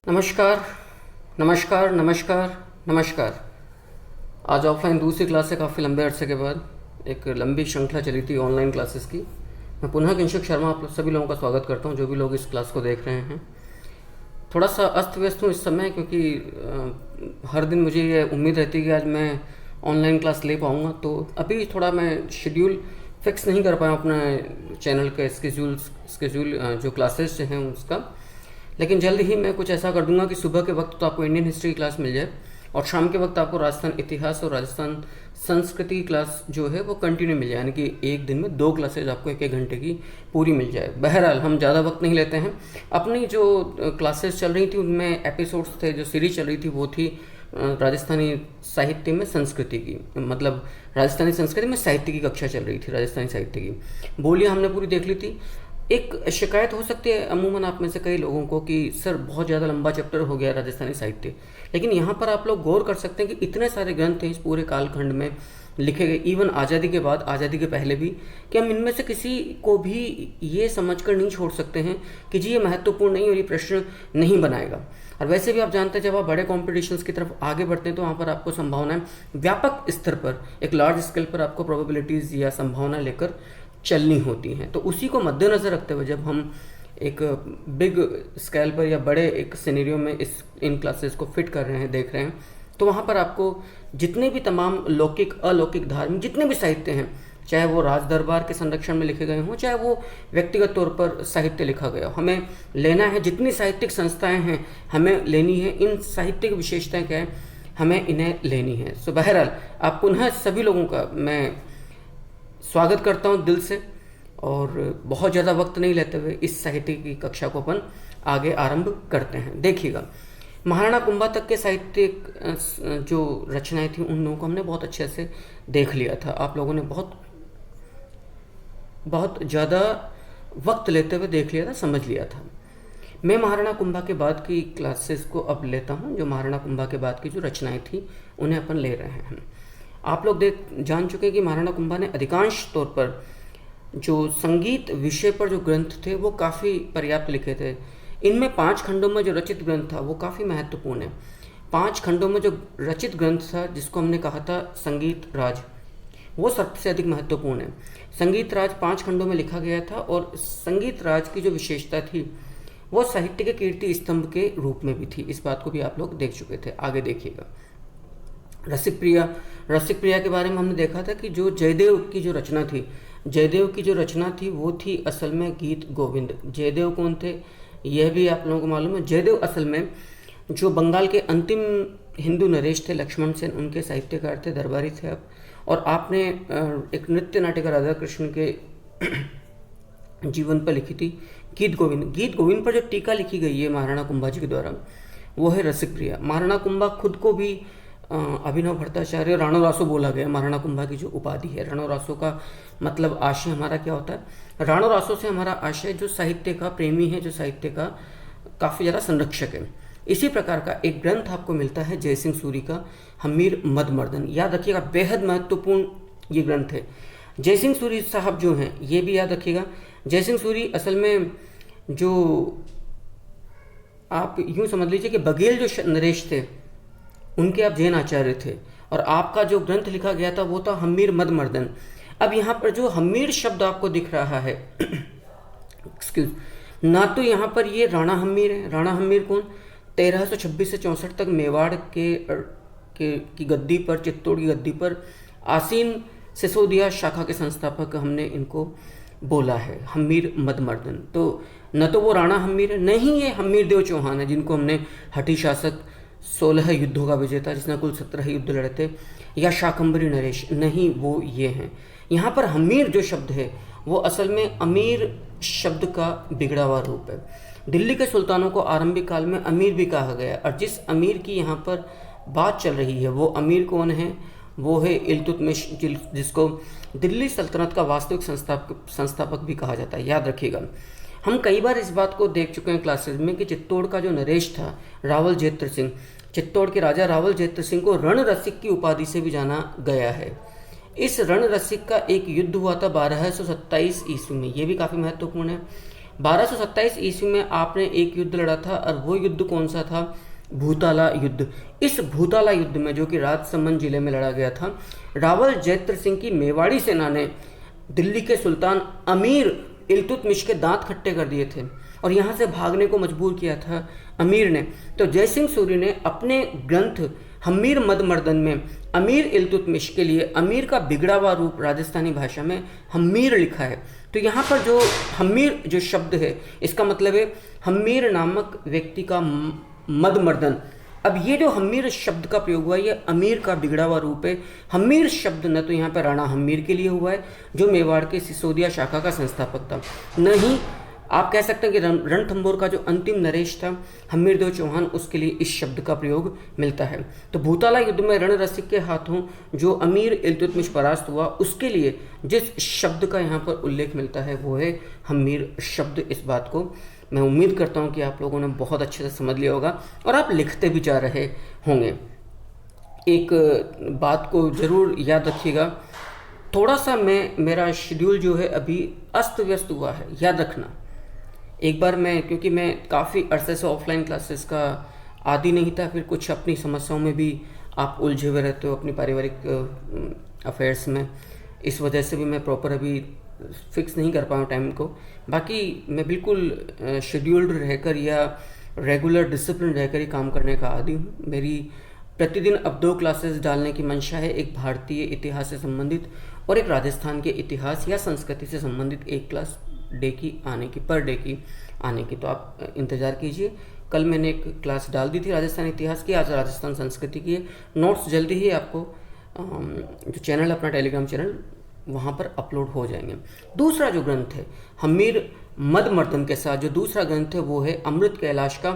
नमस्कार, नमस्कार, नमस्कार, नमस्कार। आज ऑफलाइन दूसरी क्लास से काफ़ी लंबे अरसे के बाद एक लंबी श्रृंखला चली थी ऑनलाइन क्लासेस की। मैं पुनः किंशुक शर्मा आप सभी लोगों का स्वागत करता हूं, जो भी लोग इस क्लास को देख रहे हैं। थोड़ा सा अस्त व्यस्त हूँ इस समय, क्योंकि हर दिन मुझे ये उम्मीद रहती है कि आज मैं ऑनलाइन क्लास ले पाऊँगा। तो अभी थोड़ा मैं शेड्यूल फिक्स नहीं कर पाया अपने चैनल के स्केड्यूल जो क्लासेस हैं उसका। लेकिन जल्द ही मैं कुछ ऐसा कर दूंगा कि सुबह के वक्त तो आपको इंडियन हिस्ट्री की क्लास मिल जाए और शाम के वक्त आपको राजस्थान इतिहास और राजस्थान संस्कृति की क्लास जो है वो कंटिन्यू मिल जाए, यानी कि एक दिन में 2 क्लासेज आपको 1-1 घंटे की पूरी मिल जाए। बहरहाल हम ज़्यादा वक्त नहीं लेते हैं। अपनी जो क्लासेस चल रही थी उनमें एपिसोड्स थे, जो सीरीज चल रही थी वो थी राजस्थानी साहित्य में संस्कृति की, मतलब राजस्थानी संस्कृति में साहित्य की कक्षा चल रही थी, राजस्थानी साहित्य की बोलियाँ हमने पूरी देख ली थी। एक शिकायत हो सकती है अमूमन आप में से कई लोगों को कि सर बहुत ज़्यादा लंबा चैप्टर हो गया राजस्थानी साहित्य, लेकिन यहाँ पर आप लोग गौर कर सकते हैं कि इतने सारे ग्रंथ हैं इस पूरे कालखंड में लिखे गए, इवन आज़ादी के बाद, आज़ादी के पहले भी, कि हम इनमें से किसी को भी ये समझकर नहीं छोड़ सकते हैं कि जी ये महत्वपूर्ण नहीं और ये प्रश्न नहीं बनाएगा। और वैसे भी आप जानते हैं जब आप बड़े कॉम्पिटिशन्स की तरफ आगे बढ़ते हैं तो वहाँ पर आपको संभावनाएं व्यापक स्तर पर, एक लार्ज स्केल पर आपको प्रोबेबिलिटीज़ या संभावना लेकर चलनी होती हैं। तो उसी को मद्देनज़र रखते हुए जब हम एक बिग स्केल पर या बड़े एक सिनेरियो में इन क्लासेस को फिट कर रहे हैं, देख रहे हैं, तो वहाँ पर आपको जितने भी तमाम लौकिक अलौकिक धार्मिक जितने भी साहित्य हैं, चाहे वो राज दरबार के संरक्षण में लिखे गए हों, चाहे वो व्यक्तिगत तौर पर साहित्य लिखा गया हो, हमें लेना है। जितनी साहित्यिक संस्थाएँ हैं हमें लेनी है, इन साहित्यिक विशेषताएँ क्या है हमें इन्हें लेनी है। सो बहरहाल आप पुनः सभी लोगों का मैं स्वागत करता हूं दिल से, और बहुत ज़्यादा वक्त नहीं लेते हुए इस साहित्य की कक्षा को अपन आगे आरंभ करते हैं। देखिएगा, महाराणा कुंभा तक के साहित्यिक जो रचनाएं थी उन लोगों को हमने बहुत अच्छे से देख लिया था। आप लोगों ने बहुत ज़्यादा वक्त लेते हुए देख लिया था, समझ लिया था। मैं महाराणा कुंभा के बाद की क्लासेस को अब लेता हूँ, जो महाराणा कुंभा के बाद की जो रचनाएँ थी उन्हें अपन ले रहे हैं। आप लोग जान चुके हैं कि महाराणा कुंभा ने अधिकांश तौर पर जो संगीत विषय पर जो ग्रंथ थे वो काफ़ी पर्याप्त लिखे थे। इनमें 5 खंडों में जो रचित ग्रंथ था वो काफ़ी महत्वपूर्ण है। 5 खंडों में जो रचित ग्रंथ था जिसको हमने कहा था संगीत राज, वो सबसे अधिक महत्वपूर्ण है। संगीत राज 5 खंडों में लिखा गया था, और संगीत राज की जो विशेषता थी वो साहित्य के कीर्ति स्तंभ के रूप में भी थी। इस बात को भी आप लोग देख चुके थे। आगे देखिएगा, रसिक प्रिया के बारे में हमने देखा था कि जो जयदेव की जो रचना थी वो थी असल में गीत गोविंद। जयदेव कौन थे यह भी आप लोगों को मालूम है। जयदेव असल में जो बंगाल के अंतिम हिंदू नरेश थे लक्ष्मण सेन, उनके साहित्यकार थे, दरबारी थे आप। और आपने एक नृत्य नाटिका राधा कृष्ण के जीवन पर लिखी थी गीत गोविंद पर जो टीका लिखी गई है महाराणा कुंभा जी के द्वारा वो है रसिक प्रिया। महाराणा कुंभा खुद को भी अभिनव भट्टाचार्य राणो रासो बोला गया। महाराणा कुंभा की जो उपाधि है, राणो रासो का मतलब आशय हमारा क्या होता है, राणो रासो से हमारा आशय जो साहित्य का प्रेमी है, जो साहित्य का काफ़ी ज़्यादा संरक्षक है। इसी प्रकार का एक ग्रंथ आपको मिलता है जयसिंह सूरी का हमीर मदमर्दन। याद रखिएगा, बेहद महत्वपूर्ण ये ग्रंथ है। जयसिंह सूरी साहब जो हैं ये भी याद रखिएगा, जयसिंह सूरी असल में जो आप यूँ समझ लीजिए कि बघेल जो नरेश थे उनके आप जैन आचार्य थे, और आपका जो ग्रंथ लिखा गया था वो था हमीर मदमर्दन। अब यहाँ पर जो हमीर शब्द आपको दिख रहा है एक्सक्यूज, ना तो यहाँ पर ये राणा हमीर है। राणा हमीर कौन, 1326 से 64 तक मेवाड़ की गद्दी पर, चित्तौड़ की गद्दी पर आसीन सिसोदिया शाखा के संस्थापक हमने इनको बोला है हमीर मदमर्दन। तो न तो वो राणा हमीर है, नहीं ये हमीर देव चौहान है जिनको हमने हठी शासक 16 युद्धों का विजेता जिसने कुल 17 युद्ध लड़े थे, या शाकंभरी नरेश, नहीं वो ये हैं। यहाँ पर हमीर जो शब्द है वो असल में अमीर शब्द का बिगड़ा हुआ रूप है। दिल्ली के सुल्तानों को आरंभिक काल में अमीर भी कहा गया, और जिस अमीर की यहाँ पर बात चल रही है वो अमीर कौन है, वो है इल्तुतमिश, जिसको दिल्ली सल्तनत का वास्तविक संस्थापक भी कहा जाता है। याद रखिएगा, हम कई बार इस बात को देख चुके हैं क्लासेस में कि चित्तौड़ का जो नरेश था रावल जेत्र सिंह, चित्तौड़ के राजा रावल जेत्र सिंह को रण रसिक की उपाधि से भी जाना गया है। इस रण रसिक का एक युद्ध हुआ था 1227 ईस्वी में, ये भी काफ़ी महत्वपूर्ण है। 1227 ईस्वी में आपने एक युद्ध लड़ा था, और वो युद्ध कौन सा था? भूताला युद्ध। इस भूताला युद्ध में, जो कि राजसमंद जिले में लड़ा गया था, रावल जैत्र सिंह की मेवाड़ी सेना ने दिल्ली के सुल्तान अमीर इल्तुतमिश के दांत खट्टे कर दिए थे और यहाँ से भागने को मजबूर किया था अमीर ने। तो जयसिंह सूरी ने अपने ग्रंथ हम्मीर मदमर्दन में अमीर इल्तुतमिश के लिए अमीर का बिगड़ा हुआ रूप राजस्थानी भाषा में हम्मीर लिखा है। तो यहाँ पर जो हम्मीर जो शब्द है, इसका मतलब है हम्मीर नामक व्यक्ति का मदमर्दन। अब ये जो हम्मीर शब्द का प्रयोग हुआ, ये अमीर का बिगड़ा हुआ रूप है। हम्मीर शब्द न तो यहाँ पर राणा हम्मीर के लिए हुआ है, जो मेवाड़ के सिसोदिया शाखा का संस्थापक था, न ही आप कह सकते हैं कि रणथंभौर का जो अंतिम नरेश था हम्मीरदेव चौहान, उसके लिए इस शब्द का प्रयोग मिलता है। तो भूताला युद्ध में रणरसिक के हाथों जो अमीर इल्तुतमिश परास्त हुआ, उसके लिए जिस शब्द का यहाँ पर उल्लेख मिलता है वो है हम्मीर शब्द। इस बात को मैं उम्मीद करता हूँ कि आप लोगों ने बहुत अच्छे से समझ लिया होगा और आप लिखते भी जा रहे होंगे। एक बात को ज़रूर याद रखिएगा, थोड़ा सा मेरा शेड्यूल जो है अभी अस्त व्यस्त हुआ है, याद रखना। एक बार क्योंकि मैं काफ़ी अरसे से ऑफलाइन क्लासेस का आदी नहीं था, फिर कुछ अपनी समस्याओं में भी आप उलझे हुए रहते हो, अपनी पारिवारिक अफेयर्स में, इस वजह से भी मैं प्रॉपर अभी फिक्स नहीं कर पाया टाइम को। बाकी मैं बिल्कुल शेड्यूल्ड रहकर या रेगुलर डिसिप्लिन रहकर ही काम करने का आदी हूँ। मेरी प्रतिदिन अब 2 क्लासेस डालने की मंशा है, एक भारतीय इतिहास से संबंधित और एक राजस्थान के इतिहास या संस्कृति से संबंधित एक क्लास पर डे की आने की। तो आप इंतज़ार कीजिए। कल मैंने एक क्लास डाल दी थी राजस्थान इतिहास की, आज राजस्थान संस्कृति की है। नोट्स जल्दी ही आपको जो चैनल अपना टेलीग्राम चैनल, वहाँ पर अपलोड हो जाएंगे। दूसरा जो ग्रंथ है हम्मीर मदमर्दन के साथ जो दूसरा ग्रंथ है वो है अमृत कैलाश का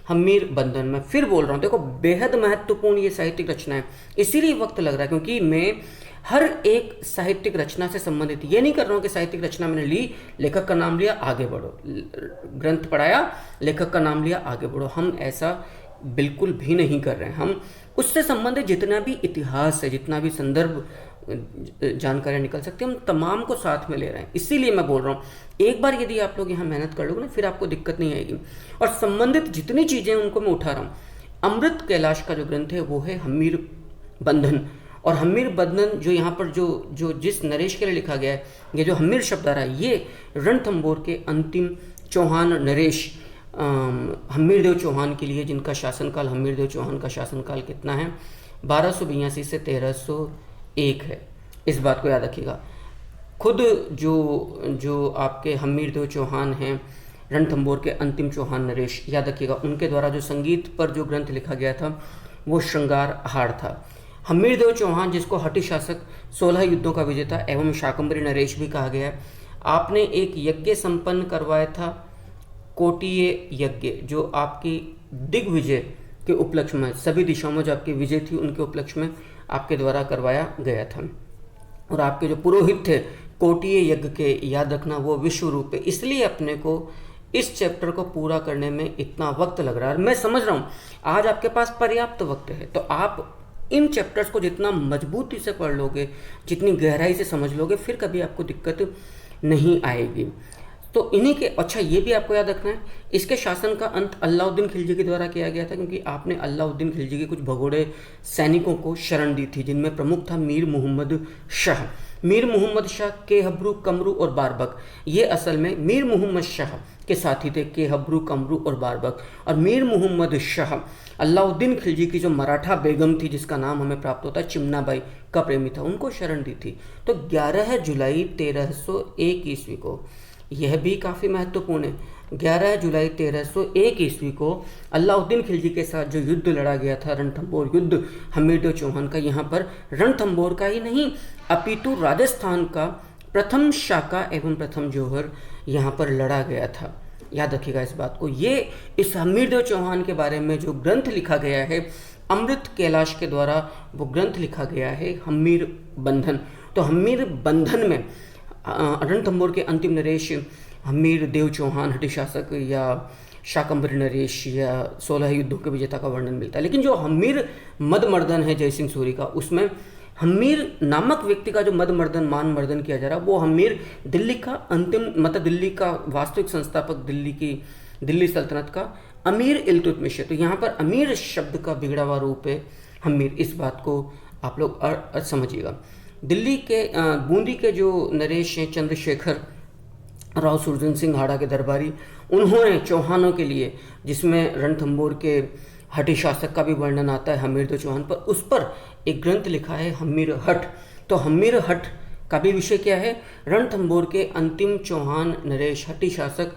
हम्मीर बंधन। मैं फिर बोल रहा हूँ, देखो बेहद महत्वपूर्ण ये साहित्यिक रचना है, इसीलिए वक्त लग रहा है, क्योंकि मैं हर एक साहित्यिक रचना से संबंधित ये नहीं कर रहा हूँ कि साहित्यिक रचना मैंने ली, लेखक का नाम लिया, आगे बढ़ो, ग्रंथ पढ़ाया, लेखक का नाम लिया, आगे बढ़ो। हम ऐसा बिल्कुल भी नहीं कर रहे हैं। हम उससे संबंधित जितना भी इतिहास है, जितना भी संदर्भ जानकारियाँ निकल सकती है, हम तमाम को साथ में ले रहे हैं। इसीलिए मैं बोल रहा हूँ, एक बार यदि आप लोग यहाँ मेहनत कर लोगे ना, फिर आपको दिक्कत नहीं आएगी। और संबंधित जितनी चीज़ें हैं उनको मैं उठा रहा हूँ। अमृत कैलाश का जो ग्रंथ है वो है हम्मीर बंधन। और हम्मीर बंधन जो यहाँ पर जो जिस नरेश के लिए लिखा गया है, ये जो हम्मीर शब्द आ रहा है, ये रणथंभौर के अंतिम चौहान नरेश हम्मीरदेव चौहान के लिए, जिनका शासनकाल, हम्मीरदेव चौहान का शासनकाल कितना है, 1282 से 1301 है। इस बात को याद रखिएगा। खुद जो आपके हम्मीरदेव चौहान हैं, रणथंभौर के अंतिम चौहान नरेश, याद रखिएगा, उनके द्वारा जो संगीत पर जो ग्रंथ लिखा गया था वो श्रृंगार हार था। हम्मीरदेव चौहान, जिसको हठी शासक, 16 युद्धों का विजेता एवं शाकंभरी नरेश भी कहा गया है, आपने एक यज्ञ संपन्न करवाया था, कोटिये यज्ञ, जो आपकी दिग्विजय के उपलक्ष्य में, सभी दिशाओं में जो आपकी विजय थी उनके उपलक्ष्य में आपके द्वारा करवाया गया था। और आपके जो पुरोहित थे कोटिये यज्ञ के, याद रखना, वो विश्व रूप है। इसलिए अपने को इस चैप्टर को पूरा करने में इतना वक्त लग रहा है। मैं समझ रहा हूँ आज आपके पास पर्याप्त वक्त है, तो आप इन चैप्टर्स को जितना मजबूती से पढ़ लोगे, जितनी गहराई से समझ लोगे, फिर कभी आपको दिक्कत नहीं आएगी। तो इन्हीं के, अच्छा ये भी आपको याद रखना है, इसके शासन का अंत अलाउद्दीन खिलजी के द्वारा किया गया था, क्योंकि आपने अलाउद्दीन खिलजी के कुछ भगोड़े सैनिकों को शरण दी थी, जिनमें प्रमुख था मीर मुहम्मद शाह। मीर मुहम्मद शाह के हब्रू, कमरू और बारबक, ये असल में मीर मुहम्मद शाह के साथी थे, के हब्रू, कमरू और बारबक। और मीर मुहम्मद शाह अलाउद्दीन खिलजी की जो मराठा बेगम थी, जिसका नाम हमें प्राप्त होता है चिमनाबाई, का प्रेमी था, उनको शरण दी थी। तो 11 जुलाई 1301 ईस्वी को, यह भी काफ़ी महत्वपूर्ण है, 11 जुलाई 1301 ईस्वी को अलाउद्दीन खिलजी के साथ जो युद्ध लड़ा गया था, रणथंभौर युद्ध हम्मीरदेव चौहान का, यहाँ पर रणथंभौर का ही नहीं अपितु राजस्थान का प्रथम शाका एवं प्रथम जौहर यहाँ पर लड़ा गया था। याद रखिएगा इस बात को। ये इस हम्मीरदेव चौहान के बारे में जो ग्रंथ लिखा गया है अमृत कैलाश के द्वारा, वो ग्रंथ लिखा गया है हम्मीर बंधन। तो हम्मीर बंधन में रणथंभौर के अंतिम नरेश हम्मीर देव चौहान हठी शासक या शाकंभरी नरेश या 16 युद्धों के विजेता का वर्णन मिलता है। लेकिन जो हम्मीर मदमर्दन है जयसिंह सूरी का, उसमें हम्मीर नामक व्यक्ति का जो मद मर्दन मान मर्दन किया जा रहा, वो हम्मीर दिल्ली का अंतिम मतलब दिल्ली का वास्तविक संस्थापक, दिल्ली सल्तनत का अमीर इल्तुतमिश है। तो यहाँ पर अमीर शब्द का बिगड़ा हुआ रूप है हम्मीर, इस बात को आप लोग समझिएगा। दिल्ली के बूंदी के जो नरेश हैं चंद्रशेखर राव सुरजन सिंह हाड़ा के दरबारी, उन्होंने चौहानों के लिए, जिसमें रणथंभौर के हठी शासक का भी वर्णन आता है हमीरदो चौहान पर, उस पर एक ग्रंथ लिखा है हम्मीर हठ। तो हम्मीर हठ का भी विषय क्या है? रणथंभौर के अंतिम चौहान नरेश हठी शासक,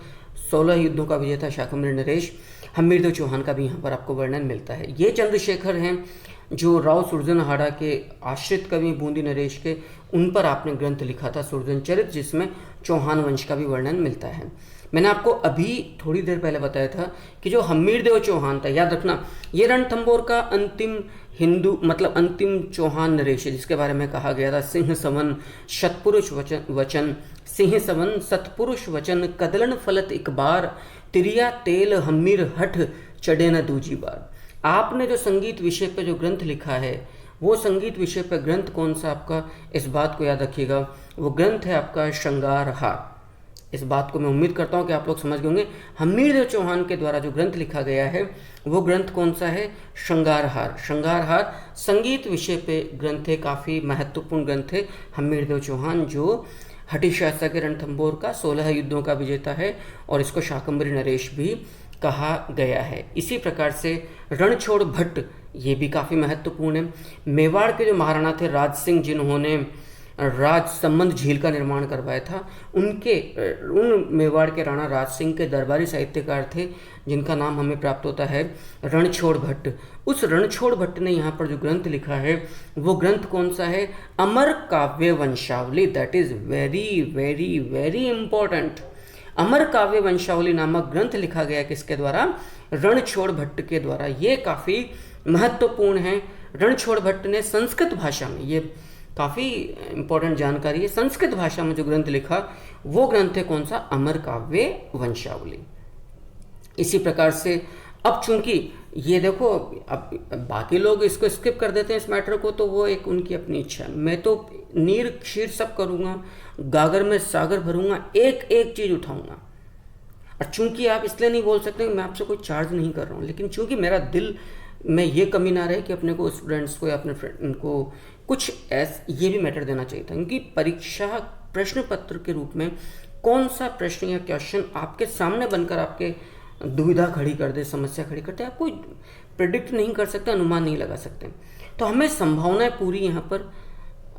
16 युद्धों का विजेता शाकंभरी नरेश हमीरदो चौहान का भी यहाँ पर आपको वर्णन मिलता है। ये चंद्रशेखर हैं जो राव सुरजन हाड़ा के आश्रित कवि बूंदी नरेश के, उन पर आपने ग्रंथ लिखा था सुरजन चरित, जिसमें चौहान वंश का भी वर्णन मिलता है। मैंने आपको अभी थोड़ी देर पहले बताया था कि जो हमीरदेव चौहान था, याद रखना, ये रणथंभौर का अंतिम हिंदू मतलब अंतिम चौहान नरेश है, जिसके बारे में कहा गया था सिंह सवन शतपुरुष वचन, सिंह सवन सतपुरुष वचन, कदलन फलत एक बार, तिरिया तेल हमीर हठ चढ़े न दूजी बार। आपने जो संगीत विषय पर जो ग्रंथ लिखा है, वो संगीत विषय पर ग्रंथ कौन सा आपका, इस बात को याद रखिएगा, वो ग्रंथ है आपका श्रृंगार हार। इस बात को मैं उम्मीद करता हूँ कि आप लोग समझ गए होंगे। हमीरदेव चौहान के द्वारा जो ग्रंथ लिखा गया है वो ग्रंथ कौन सा है? श्रृंगार हार। श्रृंगार हार संगीत विषय पे ग्रंथ है, काफ़ी महत्वपूर्ण ग्रंथ है हमीरदेव चौहान, जो हठी शासक के रणथंभौर का 16 युद्धों का विजेता है, और इसको शाकंभरी नरेश भी कहा गया है। इसी प्रकार से रणछोड़ भट्ट, ये भी काफ़ी महत्वपूर्ण है। मेवाड़ के जो महाराणा थे राज सिंह, जिन्होंने राज संबंध झील का निर्माण करवाया था, उन मेवाड़ के राणा राज सिंह के दरबारी साहित्यकार थे, जिनका नाम हमें प्राप्त होता है रणछोड़ भट्ट। उस रणछोड़ भट्ट ने यहाँ पर जो ग्रंथ लिखा है वो ग्रंथ कौन सा है? Amar Kavya Vanshavali. That is very very very important. Amar Kavya Vanshavali नामक ग्रंथ लिखा गया किसके द्वारा? रणछोड़ भट्ट के द्वारा। ये काफ़ी महत्वपूर्ण है। रणछोड़ भट्ट ने संस्कृत भाषा में, ये काफ़ी इंपॉर्टेंट जानकारी है, संस्कृत भाषा में जो ग्रंथ लिखा वो ग्रंथ है कौन सा? अमर काव्य वंशावली। इसी प्रकार से अब चूंकि ये देखो, अब बाकी लोग इसको स्किप कर देते हैं इस मैटर को, तो वो एक उनकी अपनी इच्छा है। मैं तो नीर क्षीर सब करूँगा, गागर में सागर भरूंगा, एक एक चीज़ उठाऊंगा। और चूंकि आप इसलिए नहीं बोल सकते मैं आपसे कोई चार्ज नहीं कर रहा हूँ, लेकिन चूंकि मेरा दिल में ये कमी ना रहे कि अपने को स्टूडेंट्स को या अपने फ्रेंड को कुछ ये भी मैटर देना चाहिए था, क्योंकि परीक्षा प्रश्न पत्र के रूप में कौन सा प्रश्न या क्वेश्चन आपके सामने बनकर आपके दुविधा खड़ी कर दे, समस्या खड़ी करते हैं, आप कोई प्रिडिक्ट नहीं कर सकते, अनुमान नहीं लगा सकते। तो हमें संभावनाएं पूरी यहाँ पर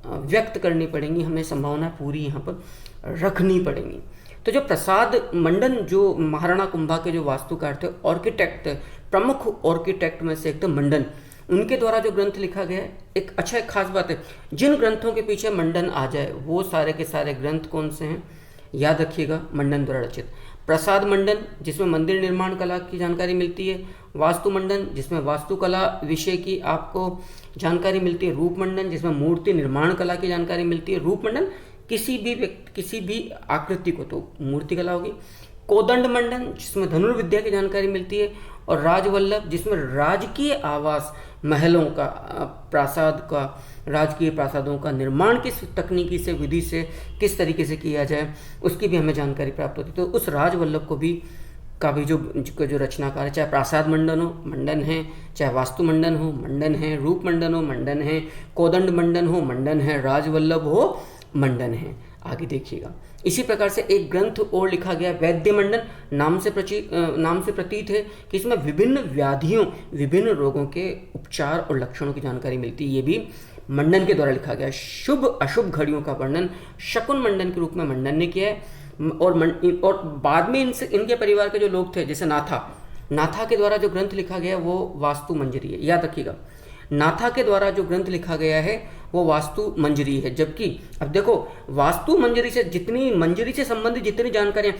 व्यक्त करनी पड़ेंगी, हमें संभावनाएं पूरी यहाँ पर रखनी पड़ेंगी। तो जो प्रसाद मंडन, जो महाराणा कुंभा के जो वास्तुकार थे, आर्किटेक्ट, प्रमुख आर्किटेक्ट में से एक थे मंडन, उनके द्वारा जो ग्रंथ लिखा गया है, एक खास बात है, जिन ग्रंथों के पीछे मंडन आ जाए वो सारे के सारे ग्रंथ कौन से हैं? याद रखिएगा, मंडन द्वारा रचित। प्रसाद मंडन, जिसमें मंदिर निर्माण कला की जानकारी मिलती है। वास्तु मंडन, जिसमें वास्तुकला विषय की आपको जानकारी मिलती है। रूप मंडन, जिसमें मूर्ति निर्माण कला की जानकारी मिलती है। रूप मंडन किसी भी आकृति को, तो मूर्ति कला होगी। कोदंड मंडन, जिसमें धनुर्विद्या की जानकारी मिलती है। और राजवल्लभ, जिसमें राजकीय आवास, महलों का, प्रासाद का, राजकीय प्रासादों का निर्माण किस तकनीकी से, विधि से किस तरीके से किया जाए, उसकी भी हमें जानकारी प्राप्त होती है। तो उस राजवल्लभ को भी का भी जो रचनाकार है, चाहे प्रासाद मंडन हो, मंडन है, चाहे वास्तु मंडन हो, मंडन है, रूप मंडन हो, मंडन है, कोदंड मंडन हो, मंडन है, राजवल्लभ हो, मंडन है। आगे देखिएगा। इसी प्रकार से एक ग्रंथ और लिखा गया, वैद्य मंडन, नाम से प्रतीत है कि इसमें विभिन्न व्याधियों, विभिन्न रोगों के उपचार और लक्षणों की जानकारी मिलती है। ये भी मंडन के द्वारा लिखा गया। शुभ अशुभ घड़ियों का वर्णन शकुन मंडन के रूप में मंडन ने किया है। और बाद में इनके परिवार के जो लोग थे, जैसे नाथा के द्वारा जो ग्रंथ लिखा गया वो वास्तु मंजरी है। याद रखिएगा, नाथा के द्वारा जो ग्रंथ लिखा गया है वो वास्तु मंजरी है। जबकि अब देखो, वास्तु मंजरी से संबंधित जितनी जानकारियां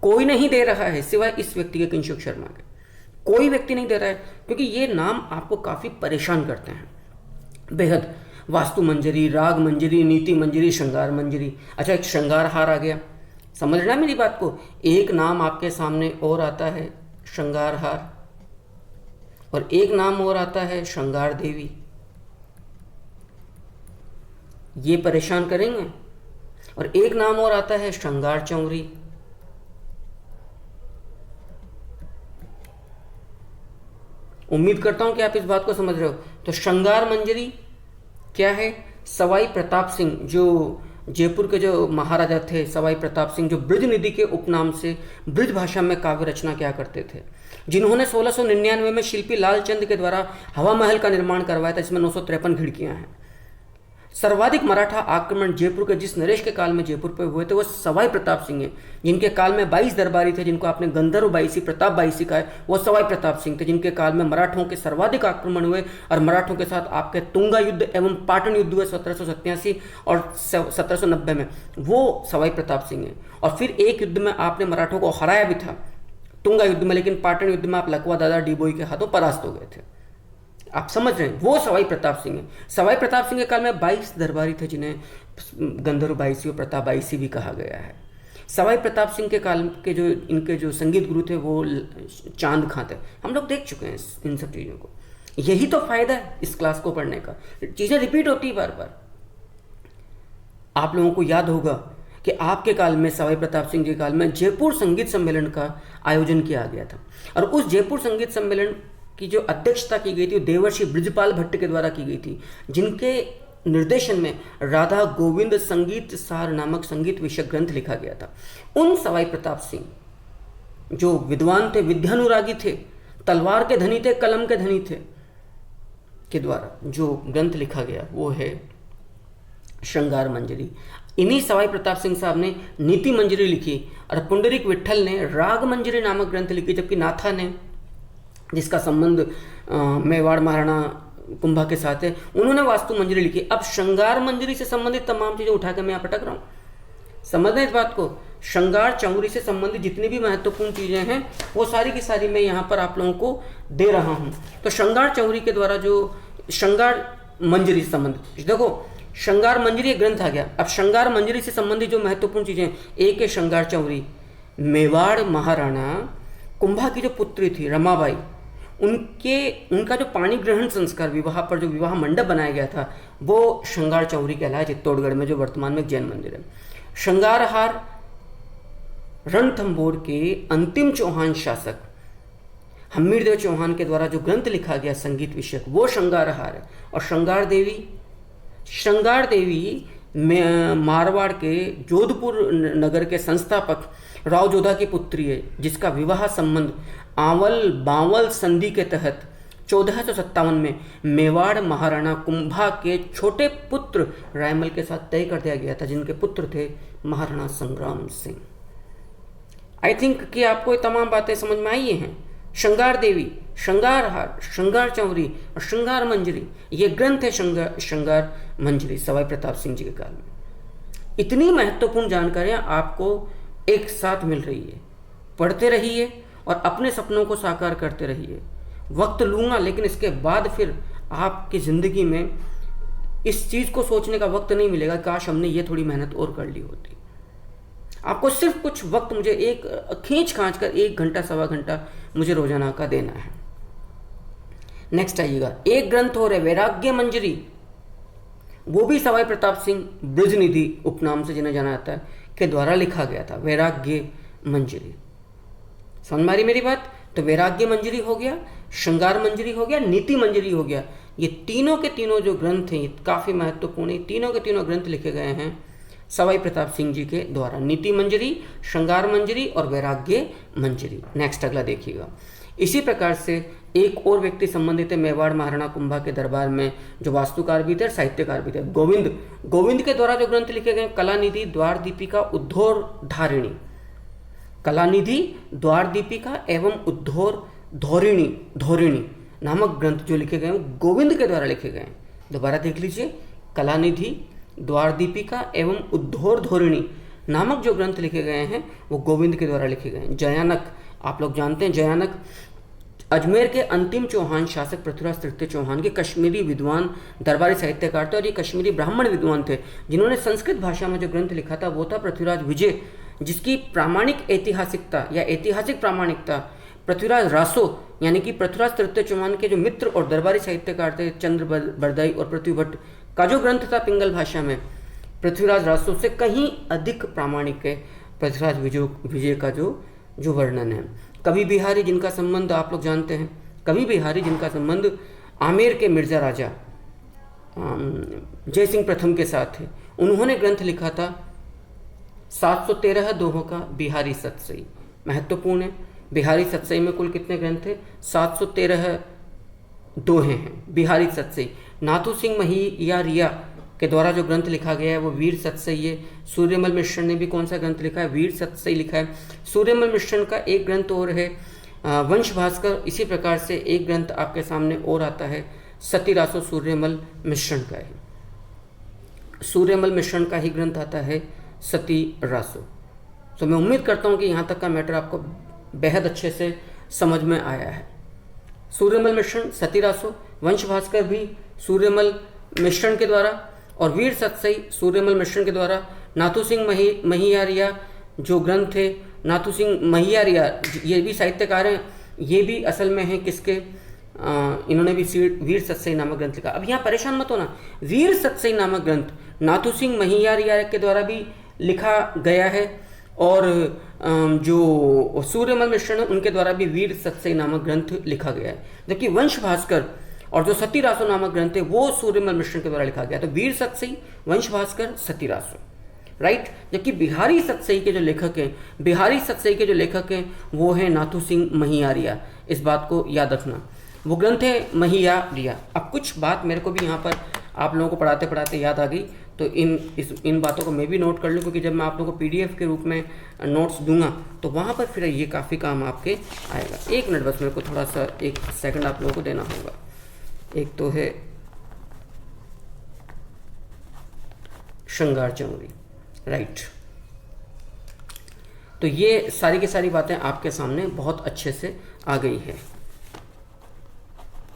कोई नहीं दे रहा है सिवाय इस व्यक्ति के, किंशुक शर्मा के। कोई व्यक्ति नहीं दे रहा है, क्योंकि ये नाम आपको काफी परेशान करते हैं बेहद। वास्तु मंजरी, राग मंजरी, नीति मंजरी, श्रृंगार मंजरी। अच्छा, एक श्रृंगार हार आ गया, समझना मेरी बात को। एक नाम आपके सामने और आता है श्रृंगार हार, और एक नाम और आता है श्रृंगार देवी। ये परेशान करेंगे। और एक नाम और आता है श्रृंगार चौंरी। उम्मीद करता हूं कि आप इस बात को समझ रहे हो। तो श्रृंगार मंजरी क्या है? सवाई प्रताप सिंह, जो जयपुर के जो महाराजा थे सवाई प्रताप सिंह, जो ब्रज निधि के उपनाम से ब्रज भाषा में काव्य रचना किया करते थे, जिन्होंने 1699 में शिल्पी लालचंद के द्वारा हवा महल का निर्माण करवाया था, जिसमें 953 खिड़कियां हैं। सर्वाधिक मराठा आक्रमण जयपुर के जिस नरेश के काल में जयपुर पर हुए थे वो सवाई प्रताप सिंह हैं, जिनके काल में 22 दरबारी थे, जिनको आपने गंधर्व बाईसी, प्रताप बाईसी कहा है, वो सवाई प्रताप सिंह थे, जिनके काल में मराठों के सर्वाधिक आक्रमण हुए और मराठों के साथ आपके तुंगा युद्ध एवं पाटन युद्ध हुए 1787 और 1790 में, वो सवाई प्रताप सिंह हैं। और फिर एक युद्ध में आपने मराठों को हराया भी था, तुंगा युद्ध में, लेकिन पाटन युद्ध में आप लकवा दादा डिबोई के हाथों परास्त हो गए थे। आप समझ रहे हैं, वो सवाई प्रताप सिंह है। सवाई प्रताप सिंह के काल में 22 दरबारी थे, जिन्हें गंधर्व बाईसी और प्रताप बाईसी भी कहा गया है। सवाई प्रताप सिंह के काल के जो इनके जो संगीत गुरु थे वो चांद खां थे। हम लोग देख चुके हैं इन सब चीज़ों को। यही तो फायदा है इस क्लास को पढ़ने का, चीज़ें रिपीट होती है बार बार। आप लोगों को याद होगा कि आपके काल में, सवाई प्रताप सिंह जी के काल में, जयपुर संगीत सम्मेलन का आयोजन किया गया था। और उस जयपुर संगीत सम्मेलन की जो अध्यक्षता की गई थी वो देवर्षि बृजपाल भट्ट के द्वारा की गई थी, जिनके निर्देशन में राधा गोविंद संगीत सार नामक संगीत विषयक ग्रंथ लिखा गया था। उन सवाई प्रताप सिंह जो विद्वान थे, विद्यानुरागी थे, तलवार के धनी थे, कलम के धनी थे, के द्वारा जो ग्रंथ लिखा गया वो है श्रृंगार मंजरी। इन्हीं सवाई प्रताप सिंह साहब ने नीति मंजरी लिखी और पुंडरीक विट्ठल ने राग मंजरी नामक ग्रंथ लिखी, जबकि नाथा ने, जिसका संबंध मेवाड़ महाराणा कुंभा के साथ है, उन्होंने वास्तु मंजरी लिखी। अब श्रृंगार मंजरी से संबंधित तमाम चीजें उठा के मैं यहाँ पटक रहा हूँ, समझना इस बात को। श्रृंगार चौंरी से संबंधित जितनी भी महत्वपूर्ण चीजें हैं वो सारी की सारी मैं यहाँ पर आप लोगों को दे रहा हूँ। तो श्रृंगार चौंरी के द्वारा जो श्रृंगार मंजरी से संबंधित, देखो श्रृंगार मंजरी एक ग्रंथ आ गया। अब श्रृंगार मंजरी से संबंधित जो महत्वपूर्ण चीजें, एक है श्रृंगार चौंरी। मेवाड़ महाराणा कुंभा की जो पुत्री थी रमाबाई, उनका जो पाणी ग्रहण संस्कार, विवाह पर जो विवाह मंडप बनाया गया था, वो श्रृंगार चौंरी कहलाया, चित्तौड़गढ़ में, जो वर्तमान में जैन मंदिर है। श्रृंगारहार रणथंभौर के अंतिम चौहान शासक हम्मीरदेव चौहान के द्वारा जो ग्रंथ लिखा गया संगीत विषयक, वो श्रृंगारहार है। और श्रृंगार देवी मारवाड़ के जोधपुर नगर के संस्थापक राव जोधा की पुत्री है, जिसका विवाह संबंध आंवल बावल संधि के तहत 1457 में मेवाड़ महाराणा कुंभा के छोटे पुत्र रायमल के साथ तय कर दिया गया था, जिनके पुत्र थे महाराणा संग्राम सिंह। आई थिंक कि आपको ये तमाम बातें समझ में आई हैं। श्रृंगार देवी, श्रृंगारहार, श्रृंगार चौंरी और श्रृंगार मंजरी, ये ग्रंथ है श्रृंगार मंजरी सवाई प्रताप सिंह जी के काल में। इतनी महत्वपूर्ण जानकारियां आपको एक साथ मिल रही है। पढ़ते रहिए और अपने सपनों को साकार करते रहिए। वक्त लूँगा, लेकिन इसके बाद फिर आपकी ज़िंदगी में इस चीज़ को सोचने का वक्त नहीं मिलेगा, काश हमने ये थोड़ी मेहनत और कर ली होती। आपको सिर्फ कुछ वक्त मुझे एक खींच खांच कर 1 घंटा सवा घंटा मुझे रोजाना का देना है। नेक्स्ट आइएगा, एक ग्रंथ और है वैराग्य मंजरी, वो भी सवाई प्रताप सिंह ब्रजनिधि उपनाम से जिन्हें जाना जाता है के द्वारा लिखा गया था। वैराग्य मंजरी, समझ मारी मेरी बात? तो वैराग्य मंजरी हो गया, श्रृंगार मंजरी हो गया, नीति मंजरी हो गया। ये तीनों के तीनों जो ग्रंथ हैं काफ़ी महत्वपूर्ण है। तीनों के तीनों ग्रंथ लिखे गए हैं सवाई प्रताप सिंह जी के द्वारा, नीति मंजरी, श्रृंगार मंजरी और वैराग्य मंजरी। नेक्स्ट अगला देखिएगा। इसी प्रकार से एक और व्यक्ति संबंधित है मेवाड़ महाराणा कुंभा के दरबार में, जो वास्तुकार भी थे और साहित्यकार भी थे, गोविंद के द्वारा जो ग्रंथ लिखे गए कलानिधि, द्वार दीपिका, उद्धोर धारिणी, कलानिधि, द्वार दीपिका एवं उद्धोर धोरिणी नामक ग्रंथ जो लिखे गए हैं गोविंद के द्वारा लिखे गए हैं। दोबारा देख लीजिए, कलानिधि, द्वार दीपिका एवं उद्धोर धोरिणी नामक जो ग्रंथ लिखे गए हैं वो गोविंद के द्वारा लिखे गए हैं। जयानक, आप लोग जानते हैं जयानक अजमेर के अंतिम चौहान शासक पृथ्वीराज तृतीय चौहान के कश्मीरी विद्वान दरबारी साहित्यकार थे, और ये कश्मीरी ब्राह्मण विद्वान थे जिन्होंने संस्कृत भाषा में जो ग्रंथ लिखा था वो था पृथ्वीराज विजय, जिसकी प्रामाणिक ऐतिहासिकता या ऐतिहासिक प्रामाणिकता पृथ्वीराज रासो यानी कि पृथ्वीराज तृतीय चौहान के जो मित्र और दरबारी साहित्यकार थे चंद्र बरदाई और पृथ्वी भट्ट का जो ग्रंथ था पिंगल भाषा में, पृथ्वीराज रासो से कहीं अधिक प्रामाणिक है पृथ्वीराज विजय का जो वर्णन है। कवि बिहारी जिनका संबंध आप लोग जानते हैं, कवि बिहारी जिनका संबंध आमेर के मिर्जा राजा जय सिंह प्रथम के साथ है, उन्होंने ग्रंथ लिखा था 713 दोहों का बिहारी सतसई। महत्वपूर्ण है, बिहारी सतसई में कुल कितने ग्रंथ थे? 713 दोहे हैं बिहारी सतसई। नाथू सिंह महियारिया के द्वारा जो ग्रंथ लिखा गया है वो वीर सतसई है। सूर्यमल मिश्र ने भी कौन सा ग्रंथ लिखा है? वीर सतसई लिखा है। सूर्यमल मिश्र का एक ग्रंथ और है वंश भास्कर। इसी प्रकार से एक ग्रंथ आपके सामने और आता है सतीरासो, सूर्यमल मिश्रण का है। सूर्यमल मिश्रण का ही ग्रंथ आता है सतीरासो। तो मैं उम्मीद करता हूँ कि यहाँ तक का मैटर आपको बेहद अच्छे से समझ में आया है। सूर्यमल मिश्रण, सतीरासो, वंश भास्कर भी सूर्यमल मिश्रण के द्वारा, और वीर सतसई सूर्यमल मिश्रण के द्वारा। नाथू सिंह महियारिया जो ग्रंथ थे, नाथू सिंह महियारिया ये भी साहित्यकार हैं, ये भी असल में है किसके, इन्होंने भी वीर सतसई नामक ग्रंथ लिखा। अब यहाँ परेशान मत होना, वीर सतसई नामक ग्रंथ नाथू सिंह महियारिया के द्वारा भी लिखा गया है, और जो सूर्यमल मिश्र है उनके द्वारा भी वीर सतसई नामक ग्रंथ लिखा गया है। जबकि वंश भास्कर और जो सतीरासो नामक ग्रंथ है वो सूर्यमल मिश्र के द्वारा लिखा गया। तो वीर सतसई, वंश भास्कर, सतीरासो, राइट। जबकि बिहारी सतसई के जो लेखक हैं, बिहारी सतसई के जो लेखक हैं वो हैं नाथू सिंह महियारिया। इस बात को याद रखना, वो ग्रंथ है महियारिया। अब कुछ बात मेरे को भी यहाँ पर आप लोगों को पढ़ाते पढ़ाते याद आ गई, तो इन बातों को मैं भी नोट कर लूँ, क्योंकि जब मैं आप लोगों को PDF के रूप में नोट्स दूंगा तो वहाँ पर फिर ये काफ़ी काम आपके आएगा। एक मिनट बस, मेरे को थोड़ा सा 1 सेकंड आप लोगों को देना होगा। एक तो है श्रृंगार चौरी, राइट। तो ये सारी की सारी बातें आपके सामने बहुत अच्छे से आ गई है।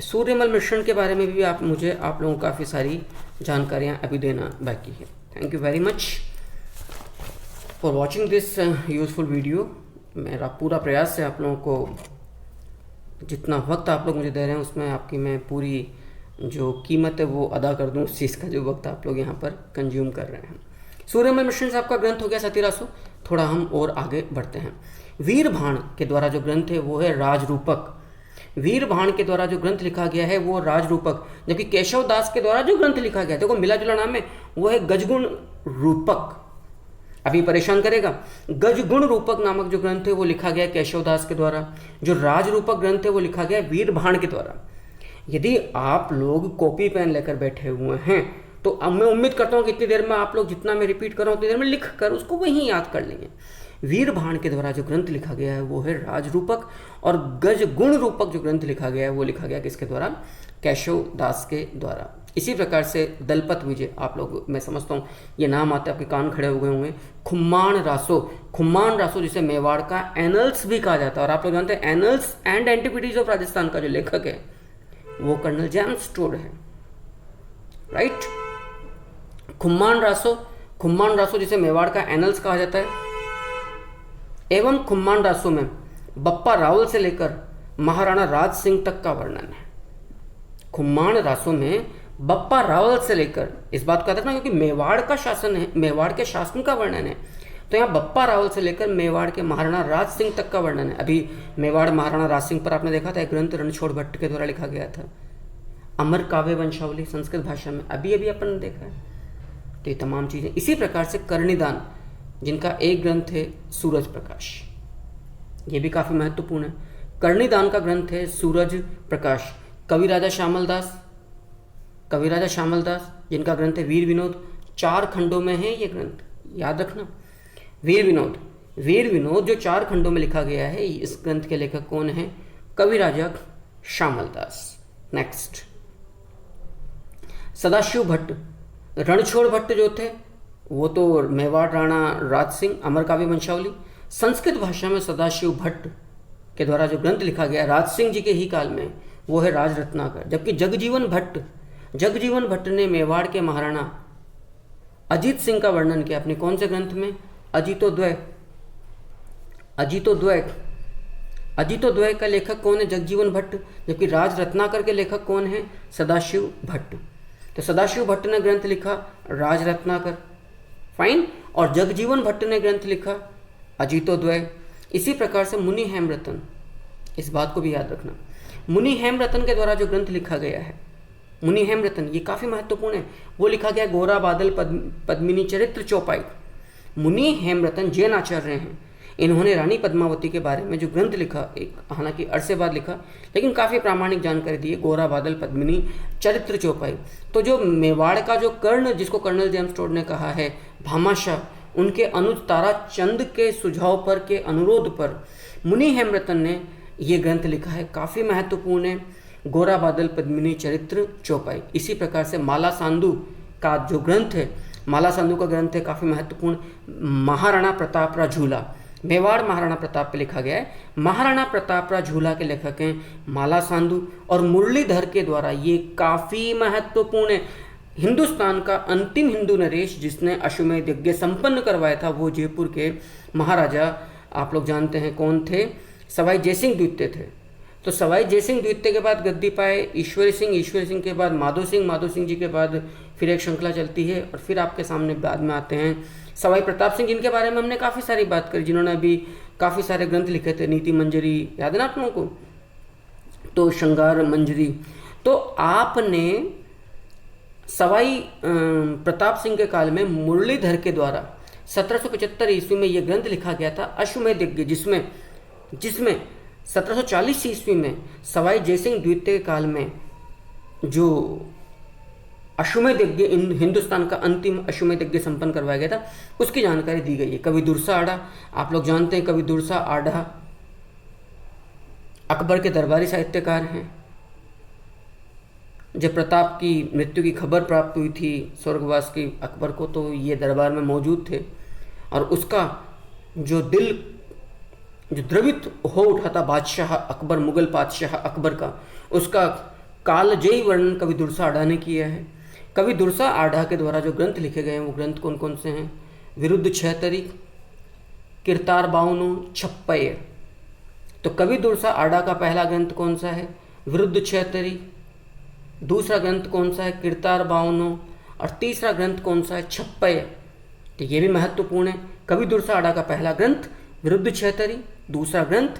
सूर्यमल मिश्रण के बारे में भी आप लोगों को काफ़ी सारी जानकारियां अभी देना बाकी है। Thank you very much for watching this useful video. मेरा पूरा प्रयास है आप लोगों को जितना वक्त आप लोग मुझे दे रहे हैं उसमें आपकी मैं पूरी जो कीमत है वो अदा कर दूं, उस चीज़ का जो वक्त आप लोग यहाँ पर कंज्यूम कर रहे हैं। सूर्यमल मिश्रण से आपका ग्रंथ हो गया सतीरासो। थोड़ा हम और आगे बढ़ते हैं। वीर भाण के द्वारा जो ग्रंथ है वो है राजरूपक। वीर भाण के द्वारा जो ग्रंथ लिखा गया है वो राजरूपक। जबकि केशव दास के द्वारा जो ग्रंथ लिखा गया, देखो मिला जुला नाम है, वो है गजगुण रूपक। अभी परेशान करेगा। गजगुण रूपक नामक जो ग्रंथ है वो लिखा गया केशव दास के द्वारा। जो राजरूपक ग्रंथ है वो लिखा गया वीर भाण के द्वारा। यदि आप लोग कॉपी पेन लेकर बैठे हुए हैं तो अब मैं उम्मीद करता हूँ कि इतनी देर में आप लोग जितना मैं रिपीट कर रहा हूँ उतनी देर में लिख कर उसको वहीं याद कर लेंगे। वीर भाण के द्वारा जो ग्रंथ लिखा गया है वो है राजरूपक, और गज गुण रूपक जो ग्रंथ लिखा गया है वो लिखा गया किसके द्वारा? केशव दास के द्वारा। इसी प्रकार से दलपत विजय, आप लोग, मैं समझता हूँ ये नाम आते आपके कान खड़े हो गए होंगे। खुम्मान रासो, खुम्मान रासो जिसे मेवाड़ का एनल्स भी कहा जाता है, और आप लोग जानते हैं annuls and antiquities of Rajasthan का जो लेखक है वो कर्नल जेम्स स्टोर है, राइट। खुम्मान रासो जिसे मेवाड़ का एनल्स कहा जाता है, एवं खुम्मान रासो में बप्पा रावल से लेकर महाराणा राज सिंह तक का वर्णन है। खुम्मान रासो में बप्पा रावल से लेकर, इस बात को याद रखना क्योंकि मेवाड़ का शासन है, मेवाड़ के शासन का वर्णन है, तो यहाँ बप्पा रावल से लेकर मेवाड़ के महाराणा राज सिंह तक का वर्णन है। अभी मेवाड़ महाराणा राज सिंह पर आपने देखा था एक ग्रंथ रणछोड़ भट्ट के द्वारा लिखा गया था, अमर काव्य वंशावली संस्कृत भाषा में, अभी अपन ने देखा है। तो ये तमाम चीजें। इसी प्रकार से कर्णिदान जिनका एक ग्रंथ है सूरज प्रकाश, ये भी काफी महत्वपूर्ण है। कर्णिदान का ग्रंथ है सूरज प्रकाश। कविराजा श्यामल दास जिनका ग्रंथ है वीर विनोद, 4 खंडों में है ये ग्रंथ, याद रखना। वीर विनोद जो 4 खंडों में लिखा गया है, इस ग्रंथ के लेखक कौन है? कविराजा श्यामल दास। नेक्स्ट, सदाशिव भट्ट, रणछोड़ भट्ट जो थे वो तो मेवाड़ राणा राज सिंह, अमर काव्य वंशावली। संस्कृत भाषा में सदाशिव भट्ट के द्वारा जो ग्रंथ लिखा गया राज सिंह जी के ही काल में, वो है राज रत्नाकर। जबकि जगजीवन भट्ट ने मेवाड़ के महाराणा अजीत सिंह का वर्णन किया अपने कौन से ग्रंथ में? अजीतोद्वय का लेखक कौन है? जगजीवन भट्ट। जबकि राज रत्नाकर के लेखक कौन है? सदाशिव भट्ट। तो सदाशिव भट्ट ने ग्रंथ लिखा राज रत्नाकर, फाइन। और जगजीवन भट्ट ने ग्रंथ लिखा अजीतोद्वय। इसी प्रकार से मुनि हेमरतन, इस बात को भी याद रखना, मुनि हेमरतन के द्वारा जो ग्रंथ लिखा गया है, मुनि हेमरतन, ये काफ़ी महत्वपूर्ण है। वो लिखा गया गोरा बादल पद्मिनी चरित्र चौपाई। मुनि हेमरतन जैन आचार्य हैं। इन्होंने रानी पद्मावती के बारे में जो ग्रंथ लिखा, एक हालांकि अरसे बाद लिखा, लेकिन काफ़ी प्रामाणिक जानकारी दी है, गोरा बादल पद्मिनी चरित्र चौपाई। तो जो मेवाड़ का जो कर्ण, जिसको कर्नल जेम्स टोड ने कहा है भामाशाह, उनके अनुज ताराचंद के सुझाव पर, के अनुरोध पर मुनि हेमरतन ने ये ग्रंथ लिखा है, काफ़ी महत्वपूर्ण है, गोरा बादल पद्मिनी चरित्र चौपाई। इसी प्रकार से माला सांदू का जो ग्रंथ है, माला सांदू का ग्रंथ है काफ़ी महत्वपूर्ण, महाराणा प्रताप रा झूला, मेवाड़ महाराणा प्रताप पे लिखा गया है। महाराणा प्रताप रा झूला के लेखक हैं माला सांदू। और मुरलीधर के द्वारा, ये काफ़ी महत्वपूर्ण है, हिंदुस्तान का अंतिम हिंदू नरेश जिसने अश्वमेध यज्ञ संपन्न करवाया था, वो जयपुर के महाराजा, आप लोग जानते हैं कौन थे, सवाई जयसिंह द्वितीय थे। तो सवाई जयसिंह द्वितीय के बाद गद्दी पाए ईश्वरी सिंह, ईश्वरी सिंह के बाद माधो सिंह जी के बाद फिर एक श्रृंखला चलती है, और फिर आपके सामने बाद में आते हैं सवाई प्रताप सिंह, जिनके बारे में हमने काफ़ी सारी बात करी, जिन्होंने अभी काफ़ी सारे ग्रंथ लिखे थे, नीति मंजरी, याद है ना आप लोगों को, तो श्रृंगार मंजरी। तो आपने सवाई प्रताप सिंह के काल में मुरलीधर के द्वारा 1775 ईस्वी में यह ग्रंथ लिखा गया था अश्वमेध यज्ञ, जिसमें 1740 ईस्वी में सवाई जयसिंह द्वितीय के काल में जो अश्वमेध यज्ञ, हिंदुस्तान का अंतिम अश्वमेध यज्ञ संपन्न करवाया गया था, उसकी जानकारी दी गई है। कवि दुर्सा आडा, आप लोग जानते हैं कवि दुर्सा आडा अकबर के दरबारी साहित्यकार हैं। जब प्रताप की मृत्यु की खबर प्राप्त हुई थी स्वर्गवास की अकबर को, तो ये दरबार में मौजूद थे, और उसका जो दिल जो द्रवित हो उठा था बादशाह अकबर, मुगल बादशाह अकबर का, उसका कालजयी वर्णन कवि दुर्सा आडा ने किया है। कवि दुर्सा आडा के द्वारा जो ग्रंथ लिखे गए हैं, वो ग्रंथ कौन कौन से हैं? विरुद्ध छैतरी, किरतार बावनो, छप्पय। तो कवि दुर्सा आडा का पहला ग्रंथ कौन सा है? विरुद्ध छैतरी। दूसरा ग्रंथ कौन सा है? किरतार बावनो। और तीसरा ग्रंथ कौन सा है? छप्पय। तो ये भी महत्वपूर्ण है। कवि दुर्सा आडा का पहला ग्रंथ विरुद्ध छैतरी, दूसरा ग्रंथ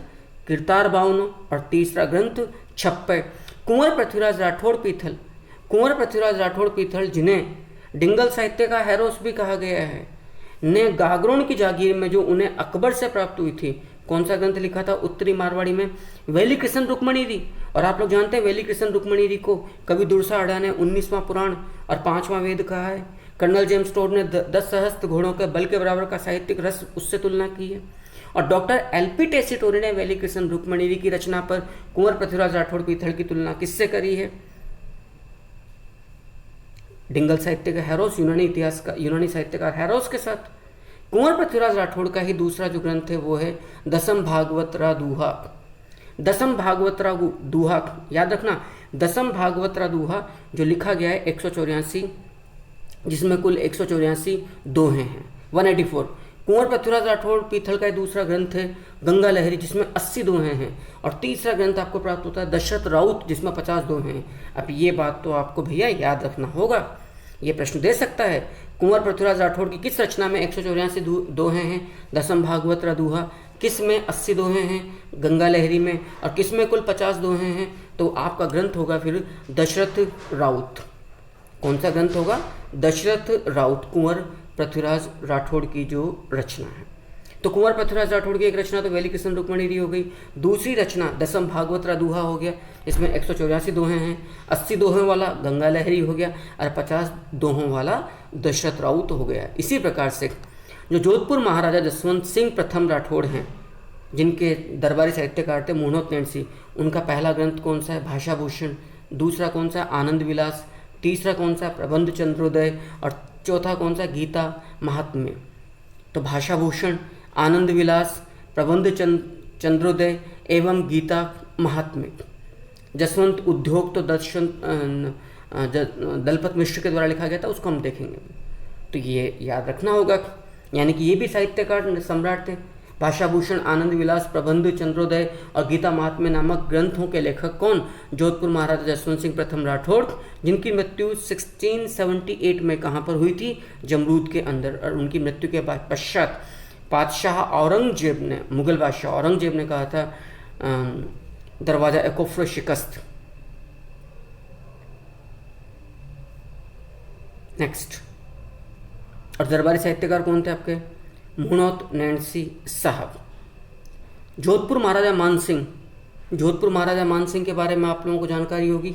किरतार बावनो और तीसरा ग्रंथ छप्पय। कुंवर पृथ्वीराज राठौड़ पीथल, कुंवर पृथ्वीराज राठौड़ पीथल, जिन्हें डिंगल साहित्य का हैरोस भी कहा गया है, ने गागरोन की जागीर में जो उन्हें अकबर से प्राप्त हुई थी, कौन सा ग्रंथ लिखा था? उत्तरी मारवाड़ी में वैली कृष्ण रुक्मणीरी। और आप लोग जानते हैं वैली कृष्ण रुक्मणीरी को कवि दुर्सा आडा ने 19वां पुराण और 5वां वेद कहा है। कर्नल जेम्स टोड ने 10 सहस्त्र घोड़ों के बल के बराबर का साहित्यिक रस उससे तुलना की है। और डॉक्टर एलपी टेसीटोरी ने वैली कृष्ण रुक्मणीरी की रचना पर कुंवर पृथ्वीराज राठौड़ पीथल की तुलना किससे करी है? डिंगल साहित्य का हैरोस, यूनानी साहित्यकार हैरोस के साथ। कुंवर पृथ्वीराज राठौड़ का ही दूसरा जो ग्रंथ है वो है दसम भागवतरा दूहा। दसम भागवतरा दूहा, याद रखना, दसम भागवतरा दूहा जो लिखा गया है 184, जिसमें कुल 184 दोहे हैं, 184। कुंवर पृथ्वीराज राठौड़ पीथल का दूसरा ग्रंथ है गंगा लहरी, जिसमें 80 दोहे हैं। और तीसरा ग्रंथ आपको प्राप्त होता है दशरथ राउत, जिसमें 50 दोहे हैं। अब ये बात तो आपको भैया याद रखना होगा, ये प्रश्न दे सकता है। कुंवर पृथ्वीराज राठौड़ की किस रचना में 184 दोहे हैं? दसम भागवत दूहा। किस में 80 दोहे हैं? गंगा लहरी में। और किस में कुल 50 दोहे हैं? तो आपका ग्रंथ होगा फिर दशरथ राउत। कौन सा ग्रंथ होगा? दशरथ राउत, कुंवर पृथ्वीराज राठौड़ की जो रचना है। तो कुंवर पृथ्वीराज राठौड़ की एक रचना तो वैली कृष्ण रुक्मणीरी हो गई। दूसरी रचना दसम भागवत दूहा हो गया, इसमें 184 दोहे हैं। 80 दोहों वाला गंगा लहरी हो गया और 50 दोहों वाला दशरथ राउत हो गया। इसी प्रकार से जो जोधपुर महाराजा जसवंत सिंह प्रथम राठौड़ हैं, जिनके दरबारी साहित्यकार थे मोहनोत नैणसी, उनका पहला ग्रंथ कौन सा है? भाषा भूषण। दूसरा कौन सा? आनंद विलास। तीसरा कौन सा? प्रबंध चंद्रोदय। और चौथा कौन सा? गीता महात्म्य। तो भाषा भूषण, आनंद विलास, प्रबंध चंद्रोदय एवं गीता महात्म्य। जसवंत उद्योग तो दलपत मिश्र के द्वारा लिखा गया था, उसको हम देखेंगे। तो ये याद रखना होगा, यानी कि ये भी साहित्यकार सम्राट थे। भाषाभूषण, आनंद विलास, प्रबंध, चंद्रोदय और गीता महात्म्य नामक ग्रंथों के लेखक कौन? जोधपुर महाराजा जसवंत सिंह प्रथम राठौड़, जिनकी मृत्यु 1678 में कहाँ पर हुई थी? जमरूद के अंदर। और उनकी मृत्यु के बाद पश्चात बादशाह औरंगजेब ने, मुगल बादशाह औरंगजेब ने कहा था दरवाजा एकोफ्र शिकस्त। नेक्स्ट, और दरबारी साहित्यकार कौन थे आपके? मुहणोत नैन्सी साहब। जोधपुर महाराजा मानसिंह, जोधपुर महाराजा मानसिंह के बारे में आप लोगों को जानकारी होगी,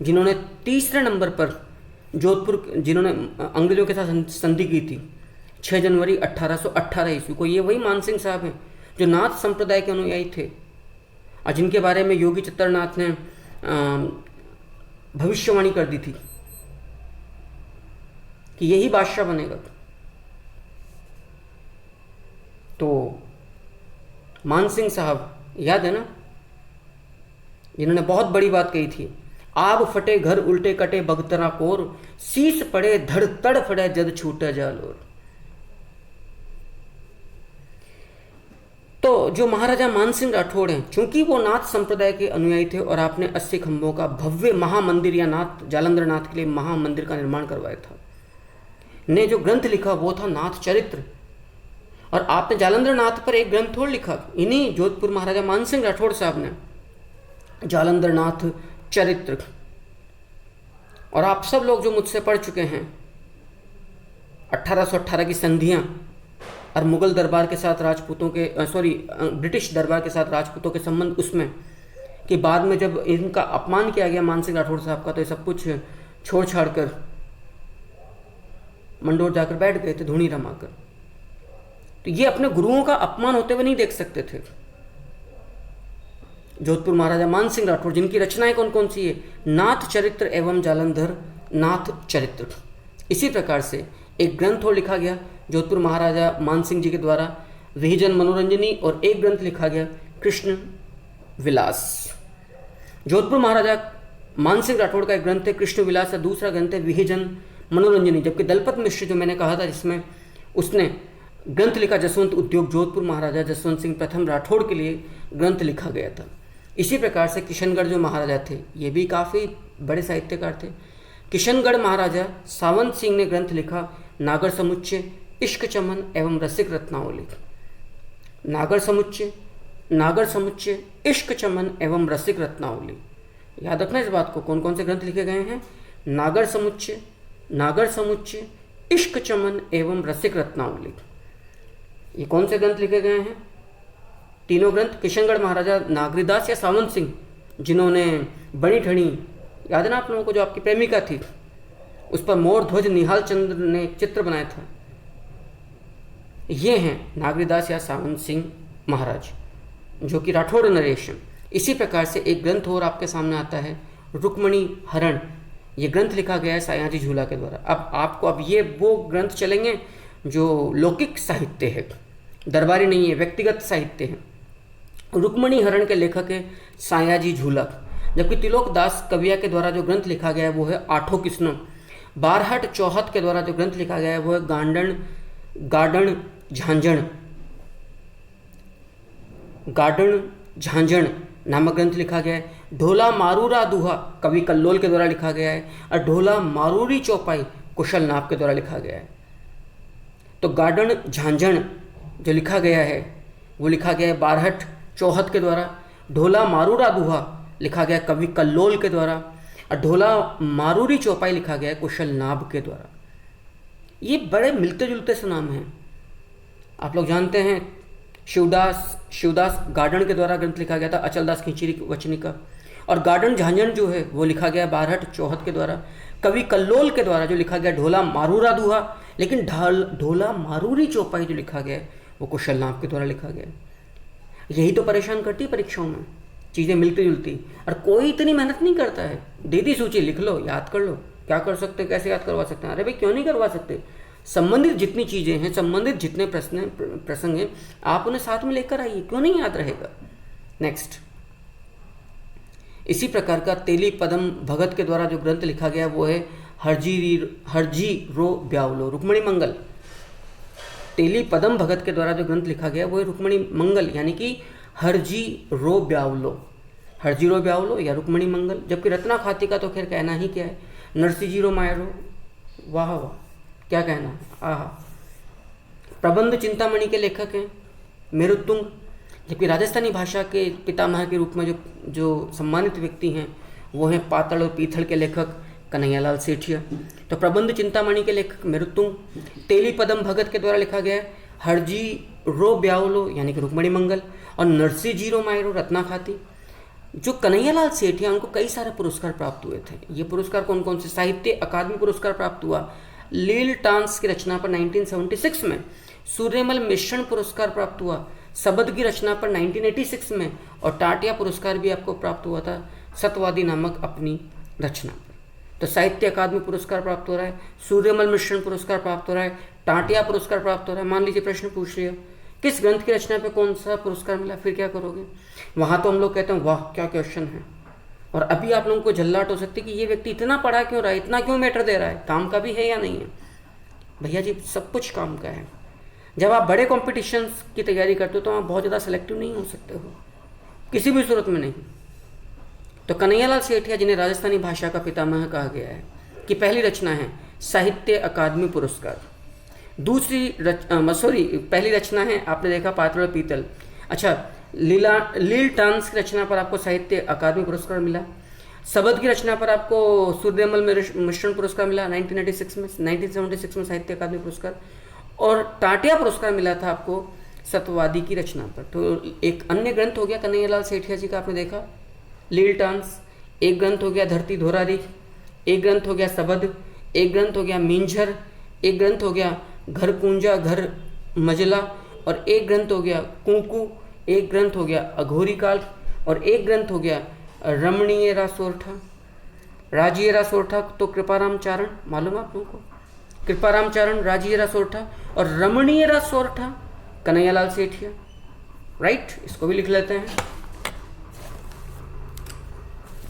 जिन्होंने तीसरे नंबर पर जोधपुर, जिन्होंने अंग्रेजों के साथ संधि की थी 6 जनवरी 1818 ईस्वी को। ये वही मानसिंह साहब हैं जो नाथ संप्रदाय के अनुयायी थे और जिनके बारे में योगी चित्तरनाथ ने भविष्यवाणी कर दी थी कि यही बादशाह बनेगा। तो मानसिंह साहब याद है ना, जिन्होंने बहुत बड़ी बात कही थी, आब फटे घर उल्टे कटे बगतरा कोर, शीस पड़े धड़ तड़ फड़े जद छूटा जालोर। तो जो महाराजा मानसिंह राठौड़ हैं, चूंकि वो नाथ संप्रदाय के अनुयायी थे और आपने 80 खंभों का भव्य महामंदिर या नाथ जालंधर नाथ के लिए महामंदिर का निर्माण करवाया था, ने जो ग्रंथ लिखा वो था नाथ चरित्र। और आपने जालंधर नाथ पर एक ग्रंथ और लिखा, इन्हीं जोधपुर महाराजा मानसिंह राठौड़ साहब ने, जालंधर नाथ चरित्र। और आप सब लोग जो मुझसे पढ़ चुके हैं 1818 की संधियां और मुगल दरबार के साथ राजपूतों के ब्रिटिश दरबार के साथ राजपूतों के संबंध, उसमें कि बाद में जब इनका अपमान किया गया मानसिंह राठौड़ साहब का, तो ये सब कुछ छोड़ छाड़ कर मंडोर जाकर बैठ गए थे धूनी रमाकर। तो ये अपने गुरुओं का अपमान होते हुए नहीं देख सकते थे। जोधपुर महाराजा मानसिंह राठौड़, जिनकी रचनाएं कौन कौन सी है? नाथ चरित्र एवं जालंधर नाथ चरित्र। इसी प्रकार से एक ग्रंथ और लिखा गया जोधपुर महाराजा मानसिंह जी के द्वारा, विहिजन मनोरंजनी, और एक ग्रंथ लिखा गया कृष्ण विलास। जोधपुर महाराजा मानसिंह राठौड़ का एक ग्रंथ है कृष्ण विलास, और दूसरा ग्रंथ है विहिजन मनोरंजनी। जबकि दलपत मिश्र जो मैंने कहा था, जिसमें उसने ग्रंथ लिखा जसवंत उद्योग, जोधपुर महाराजा जसवंत सिंह प्रथम राठौड़ के लिए ग्रंथ लिखा गया था। इसी प्रकार से किशनगढ़ जो महाराजा थे, ये भी काफ़ी बड़े साहित्यकार थे। किशनगढ़ महाराजा सावंत सिंह ने ग्रंथ लिखा नागर समुच्चय, इश्क चमन एवं रसिक रत्नावली। नागर समुच्चय, इश्क चमन एवं रसिक रत्नावली। याद रखना इस बात को, कौन कौन से ग्रंथ लिखे गए हैं? नागर समुच्चय, इश्क चमन एवं रसिक रत्नावली। ये कौन से ग्रंथ लिखे गए हैं? तीनों ग्रंथ किशनगढ़ महाराजा नागरीदास या सावंत सिंह, जिन्होंने बनी ठणी, याद है ना आप लोगों को, जो आपकी प्रेमिका थी उस पर मोर ध्वज निहाल चंद्र ने चित्र बनाया था, ये हैं नागरीदास या सावंत सिंह महाराज, जो कि राठौड़ नरेशन। इसी प्रकार से एक ग्रंथ और आपके सामने आता है रुक्मणी हरण। ये ग्रंथ लिखा गया है सायाजी झूला के द्वारा। अब ये वो ग्रंथ चलेंगे जो लौकिक साहित्य है, दरबारी नहीं है, व्यक्तिगत साहित्य है। रुक्मणी हरण के लेखक है सायाजी झूला। जबकि तिलोक दास कविया के द्वारा जो ग्रंथ लिखा गया है वो है आठों किस्नों। बारहट चौहत के द्वारा जो ग्रंथ लिखा गया है वो है गार्डन झांझण नामक ग्रंथ लिखा गया है। ढोला मारूरा दुहा कवि कल्लोल के द्वारा लिखा गया है, और ढोला मारूरी चौपाई कुशल नाप के द्वारा लिखा गया है। तो गार्डन झांझण जो लिखा गया है वो लिखा गया है बारहट चौहत के द्वारा। ढोला मारूरा दुहा लिखा गया कवि कल्लोल के द्वारा, और ढोला मारूरी चौपाई लिखा गया है कुशल नाभ के द्वारा। ये बड़े मिलते जुलते से नाम हैं। आप लोग जानते हैं शिवदास गार्डन के द्वारा ग्रंथ लिखा गया था अचलदास खिंचीरी वचनी का, और गार्डन झांझण जो है वो लिखा गया बारहट चौहत के द्वारा। कवि कल्लोल के द्वारा जो लिखा गया ढोला मारूरा दुहा, लेकिन ढोला मारूरी चौपाई जो लिखा गया वो कुशल नाभ के द्वारा लिखा गया। यही तो परेशान करती है परीक्षाओं में, चीज़ें मिलती जुलती, और कोई इतनी मेहनत नहीं करता है। दे दी सूची, लिख लो, याद कर लो, क्या कर सकते, कैसे याद करवा सकते हैं? अरे भाई क्यों नहीं करवा सकते? संबंधित जितनी चीज़ें हैं, संबंधित जितने प्रसंग हैं, आप उन्हें साथ में लेकर आइए, क्यों नहीं याद रहेगा। नेक्स्ट, इसी प्रकार का तेली पदम भगत के द्वारा जो ग्रंथ लिखा गया वो है हरजी रो ब्यावलो, रुक्मणी मंगल। तेली पदम भगत के द्वारा जो ग्रंथ लिखा गया वो है रुक्मणी मंगल, यानी कि हरजी रो ब्यावलो, हरजी रो ब्यावलो या रुक्मणी मंगल। जबकि रत्ना खाती का तो खैर कहना ही क्या है, नरसिंह रो मायरो, वाह वाह, क्या कहना, आह। प्रबंध चिंतामणि के लेखक हैं मेरुत्तुंग। जबकि राजस्थानी भाषा के पितामह के रूप में जो सम्मानित व्यक्ति हैं वो हैं पातड़ और पीथल के लेखक कन्हैयालाल सेठिया। तो प्रबंध चिंतामणि के लेखक मेरुत्तुंग, तेली पदम भगत के द्वारा लिखा गया है हरजी रो ब्यावलो यानी कि रुक्मणी मंगल, और नरसिंह जीरो मायरो रत्ना खाती। जो कन्हैयालाल सेठिया, उनको कई सारे पुरस्कार प्राप्त हुए थे। ये पुरस्कार कौन कौन से? साहित्य अकादमी पुरस्कार प्राप्त हुआ लील टांस की रचना पर 1976 में, सूर्यमल मिश्रण पुरस्कार प्राप्त हुआ शबद की रचना पर 1986 में, और टाटिया पुरस्कार भी आपको प्राप्त हुआ था सतवादी नामक अपनी रचना पर। तो साहित्य अकादमी पुरस्कार प्राप्त हो रहा है, सूर्यमल मिश्रण पुरस्कार प्राप्त हो रहा है, टाटिया पुरस्कार प्राप्त हो रहा है। मान लीजिए प्रश्न पूछ रही है किस ग्रंथ की रचना पे कौन सा पुरस्कार मिला, फिर क्या करोगे? वहाँ तो हम लोग कहते हैं वाह क्या क्वेश्चन है। और अभी आप लोगों को झल्लाहट हो सकती है कि ये व्यक्ति इतना पढ़ा क्यों रहा है, इतना क्यों मैटर दे रहा है, काम का भी है या नहीं है? भैया जी सब कुछ काम का है। जब आप बड़े कॉम्पिटिशन्स की तैयारी करते हो तो आप बहुत ज़्यादा सेलेक्टिव नहीं हो सकते हो, किसी भी सूरत में नहीं। तो कन्हैयालाल सेठिया, जिन्हें राजस्थानी भाषा का पितामह कहा गया है, की पहली रचना है साहित्य अकादमी पुरस्कार। पहली रचना है आपने देखा पातड़ पीतल। अच्छा, लील टांस की रचना पर आपको साहित्य अकादमी पुरस्कार मिला। शबद की रचना पर आपको सूर्यमल मिश्रण पुरस्कार मिला 1976 में साहित्य अकादमी पुरस्कार। और टाटिया पुरस्कार मिला था आपको सतवादी की रचना पर। तो एक अन्य ग्रंथ हो गया कन्हैयालाल सेठिया जी का, आपने देखा लील टांस, एक ग्रंथ हो गया धरती धोरारी, एक ग्रंथ हो गया शबद, एक ग्रंथ हो गया मींझर, एक ग्रंथ हो गया घर पूंजा घर मजला, और एक ग्रंथ हो गया कुंकू, एक ग्रंथ हो गया अघोरी काल, और एक ग्रंथ हो गया रमणीय रा सोरठा। राजीय रा सोरठा तो कृपाराम चारण, मालूम है आप लोगों को? कृपाराम चारण, राजीय रा सोरठा और रमणीय रा सोरठा कन्हैयालाल सेठिया, राइट। इसको भी लिख लेते हैं,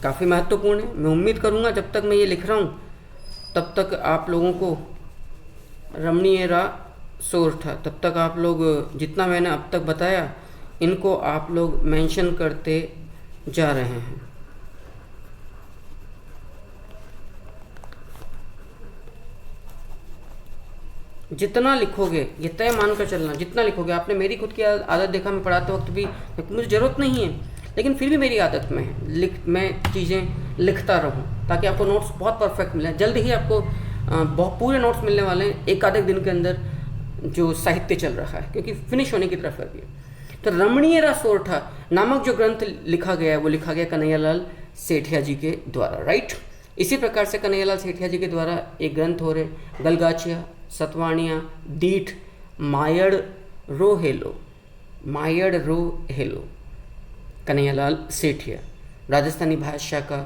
काफ़ी महत्वपूर्ण है। मैं उम्मीद करूंगा जब तक मैं ये लिख रहा हूँ तब तक आप लोगों को रमणीय रा सोरठा, तब तक आप लोग जितना मैंने अब तक बताया इनको आप लोग मेंशन करते जा रहे हैं। जितना लिखोगे ये तय मानकर चलना, जितना लिखोगे। आपने मेरी खुद की आदत देखा, मैं पढ़ाते वक्त भी मुझे ज़रूरत नहीं है लेकिन फिर भी मेरी आदत में है मैं चीज़ें लिखता रहूं ताकि आपको नोट्स बहुत परफेक्ट मिले। जल्द ही आपको बहुत पूरे नोट्स मिलने वाले हैं एक आधे दिन के अंदर जो साहित्य चल रहा है, क्योंकि फिनिश होने की तरफ है अभी। तो रमणीय रा सोरठा नामक जो ग्रंथ लिखा गया है वो लिखा गया कन्हैयालाल सेठिया जी के द्वारा, राइट। इसी प्रकार से कन्हैयालाल सेठिया जी के द्वारा एक ग्रंथ हो रहे गलगाचिया, सतवाणिया, दीठ, मायड़ रो हेलो। कन्हैयालाल सेठिया राजस्थानी भाषा का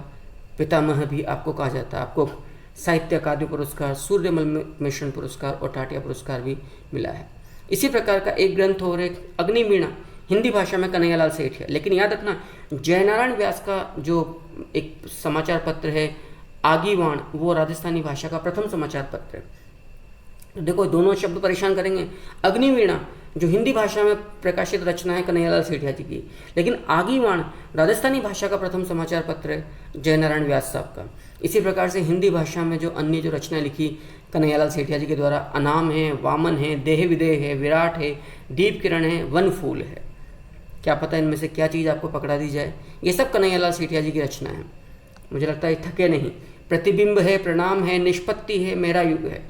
पितामह भी आपको कहा जाता है। आपको साहित्य अकादमी पुरस्कार, सूर्यमल मिश्रण पुरस्कार और टाटिया पुरस्कार भी मिला है। इसी प्रकार का एक ग्रंथ हो रहे अग्निवीणा, हिंदी भाषा में कन्हैयालाल सेठिया। लेकिन याद रखना जयनारायण व्यास का जो एक समाचार पत्र है आगीवाण, वो राजस्थानी भाषा का प्रथम समाचार पत्र है। देखो दोनों शब्द परेशान करेंगे। अग्निवीणा जो हिंदी भाषा में प्रकाशित रचना है कन्हैयालाल सेठिया जी की, लेकिन आगीवाण राजस्थानी भाषा का प्रथम समाचार पत्र है जयनारायण व्यास साहब का। इसी प्रकार से हिंदी भाषा में जो अन्य जो रचनाएं लिखी कन्हैयालाल सेठिया जी के द्वारा, अनाम है, वामन है, देह विदेह है, विराट है, दीप किरण है, वन फूल है। क्या पता इनमें से क्या चीज़ आपको पकड़ा दी जाए। ये सब कन्हैयालाल सेठिया जी की रचना है। मुझे लगता है थके नहीं। प्रतिबिंब है, प्रणाम है, निष्पत्ति है, मेरा युग है।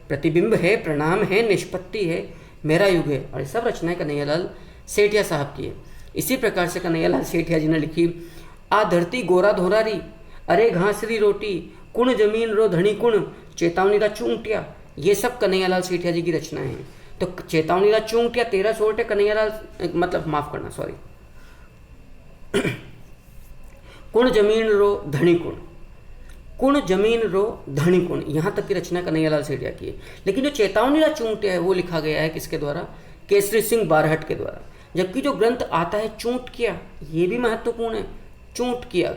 प्रतिबिंब है, प्रणाम है, निष्पत्ति है, मेरा युग है, और ये सब रचनाएं कन्हैयालाल सेठिया साहब की है। इसी प्रकार से कन्हैयालाल सेठिया जी ने लिखी आ धरती गोरा धोरारी, अरे घासरी रोटी, कुण जमीन रो धनी कुण, चेतावनी रा चूंटिया। ये सब कन्हैयालाल सेठिया जी की रचनाएं हैं। तो चेतावनी रा चूंटिया 13 सोर्ट है कन्हैयालाल, मतलब माफ करना सॉरी, कुण जमीन रो धनी कुण, कुण जमीन रो धनी कुण, यहाँ तक की रचना कन्हैयालाल सेठिया की है। लेकिन जो चेतावनी रा चूंटिया है वो लिखा गया है किसके द्वारा? केसरी सिंह बारहट के द्वारा। जबकि जो ग्रंथ आता है चूंट किया, ये भी महत्वपूर्ण है। चूंट किया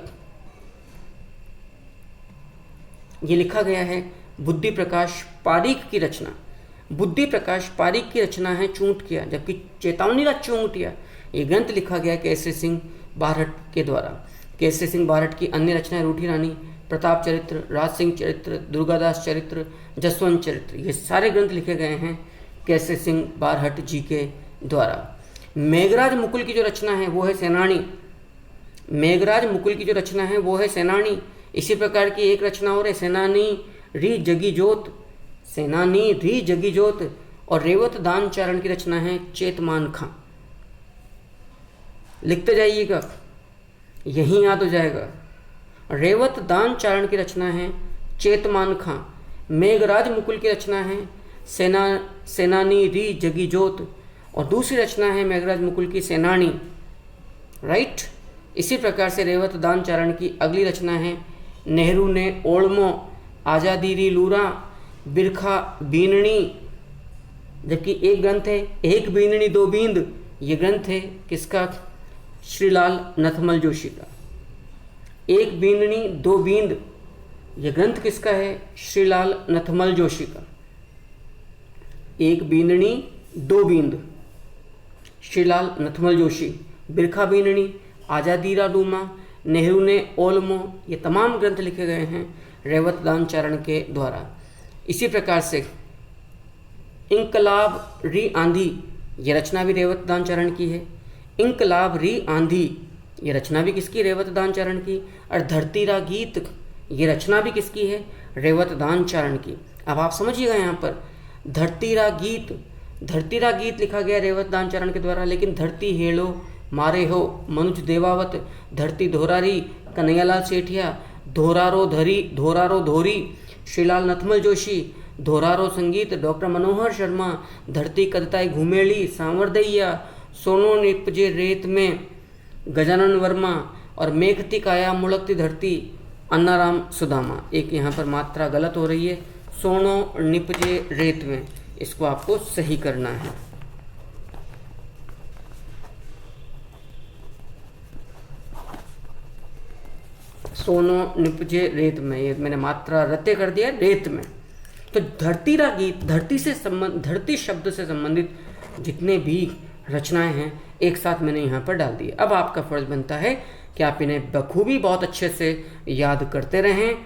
ये लिखा गया है बुद्धि प्रकाश पारीख की रचना। बुद्धि प्रकाश पारीक की रचना है चूंटिया, जबकि चेतावनी चूंटिया ये ग्रंथ लिखा गया केसरी सिंह बारहट के द्वारा। केसरी सिंह बारहट की अन्य रचनाएं रूठी रानी, प्रताप चरित्र, राज सिंह चरित्र, दुर्गादास चरित्र, जसवंत चरित्र, ये सारे ग्रंथ लिखे गए हैं केसरी सिंह बारहट जी के द्वारा। मेघराज मुकुल की जो रचना है वो है सेनानी। मेघराज मुकुल की जो रचना है वो है सेनानी। इसी प्रकार की एक रचना और है सेनानी री जगी जोत, सेनानी री जगी जोत। और रेवत दान चारण की रचना है चेतमान खां। लिखते जाइएगा, यहीं याद हो जाएगा। रेवत दान चारण की रचना है चेतमान खां। मेघराज मुकुल की रचना है सेनानी री जगी जोत, और दूसरी रचना है मेघराज मुकुल की सेनानी। राइट। इसी प्रकार से रेवत दान चारण की अगली रचना है नेहरू ने ओळमो, आज़ादी री लूरा, बिरखा बीननी। जबकि एक ग्रंथ है एक बीननी दो बींद, ये ग्रंथ है किसका? श्रीलाल नथमल जोशी का। एक बीननी दो बींद, ये ग्रंथ किसका है? श्रीलाल नथमल जोशी का। एक बीननी दो बींद, श्रीलाल नथमल जोशी। बिरखा बीननी, आज़ादी रा लूमा, नेहरू ने ओलमो, ये तमाम ग्रंथ लिखे गए हैं रेवत दान चारण के द्वारा। इसी प्रकार से इंकलाब री आंधी, ये रचना भी रेवत दान चारण की है। इंकलाब री आंधी, ये रचना भी किसकी? रेवत दान चारण की। और धरती रा गीत, ये रचना भी किसकी है? रेवत दान चारण की। अब आप समझिएगा यहाँ पर धरती रा गीत, धरती रा गीत लिखा गया रेवत दान चारण के द्वारा, लेकिन धरती हेलो मारे हो मनुज देवावत, धरती धोरारी कन्हैयालाल सेठिया, धोरारो धोरी श्रीलाल नथमल जोशी, धोरारो संगीत डॉक्टर मनोहर शर्मा, धरती कदताई घुमेली सांवरदैया, सोनो निपजे रेत में गजानन वर्मा, और मेघती काया मुड़कती धरती अन्नाराम सुदामा। एक यहाँ पर मात्रा गलत हो रही है, सोनो निपजे रेत में, इसको आपको सही करना है। सोनो निपजे रेत में, ये मैंने मात्रा रत्ते कर दिया रेत में। तो धरती रा गीत, धरती शब्द से संबंधित जितने भी रचनाएं हैं एक साथ मैंने यहाँ पर डाल दिए। अब आपका फर्ज बनता है कि आप इन्हें बखूबी बहुत अच्छे से याद करते रहें,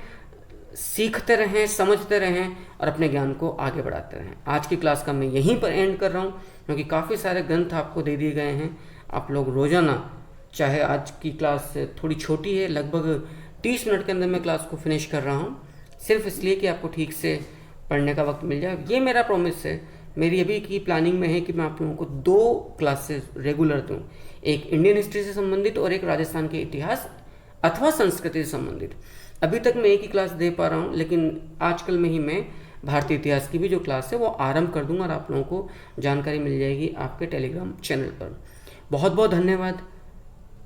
सीखते रहें, समझते रहें और अपने ज्ञान को आगे बढ़ाते रहें। आज की क्लास का मैं यहीं पर एंड कर रहा हूँ, क्योंकि काफ़ी सारे ग्रंथ आपको दे दिए गए हैं। आप लोग रोज़ाना, चाहे आज की क्लास थोड़ी छोटी है, लगभग 30 मिनट के अंदर मैं क्लास को फिनिश कर रहा हूँ, सिर्फ इसलिए कि आपको ठीक से पढ़ने का वक्त मिल जाए। ये मेरा प्रॉमिस है। मेरी अभी की प्लानिंग में है कि मैं आप लोगों को 2 क्लासेस रेगुलर दूँ, एक इंडियन हिस्ट्री से संबंधित और एक राजस्थान के इतिहास अथवा संस्कृति से संबंधित। अभी तक मैं एक ही क्लास दे पा रहा हूँ, लेकिन आजकल में ही मैं भारतीय इतिहास की भी जो क्लास है वो आरंभ कर दूंगा और आप लोगों को जानकारी मिल जाएगी आपके टेलीग्राम चैनल पर। बहुत बहुत धन्यवाद।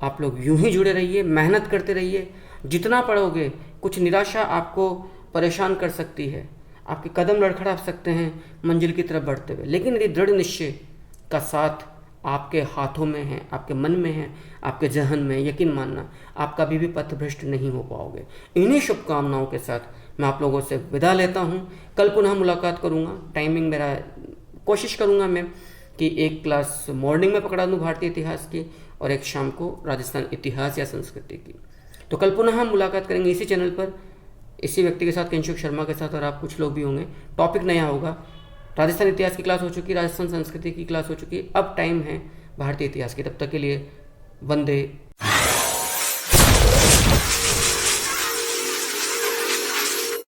आप लोग यूं ही जुड़े रहिए, मेहनत करते रहिए। जितना पढ़ोगे, कुछ निराशा आपको परेशान कर सकती है, आपके कदम लड़खड़ा सकते हैं मंजिल की तरफ बढ़ते हुए, लेकिन यदि दृढ़ निश्चय का साथ आपके हाथों में है, आपके मन में है, आपके जहन में, यकीन मानना आप कभी भी पथभ्रष्ट नहीं हो पाओगे। इन्हीं शुभकामनाओं के साथ मैं आप लोगों से विदा लेता हूँ। कल पुनः मुलाकात करूँगा। टाइमिंग मेरा कोशिश करूँगा मैं कि एक क्लास मॉर्निंग में पकड़ा दूँ भारतीय इतिहास की और एक शाम को राजस्थान इतिहास या संस्कृति की। तो कल पुनः हम मुलाकात करेंगे इसी चैनल पर, इसी व्यक्ति के साथ, किंशुक शर्मा के साथ, और आप कुछ लोग भी होंगे। टॉपिक नया होगा। राजस्थान इतिहास की क्लास हो चुकी, राजस्थान संस्कृति की क्लास हो चुकी, अब टाइम है भारतीय इतिहास की। तब तक के लिए वंदे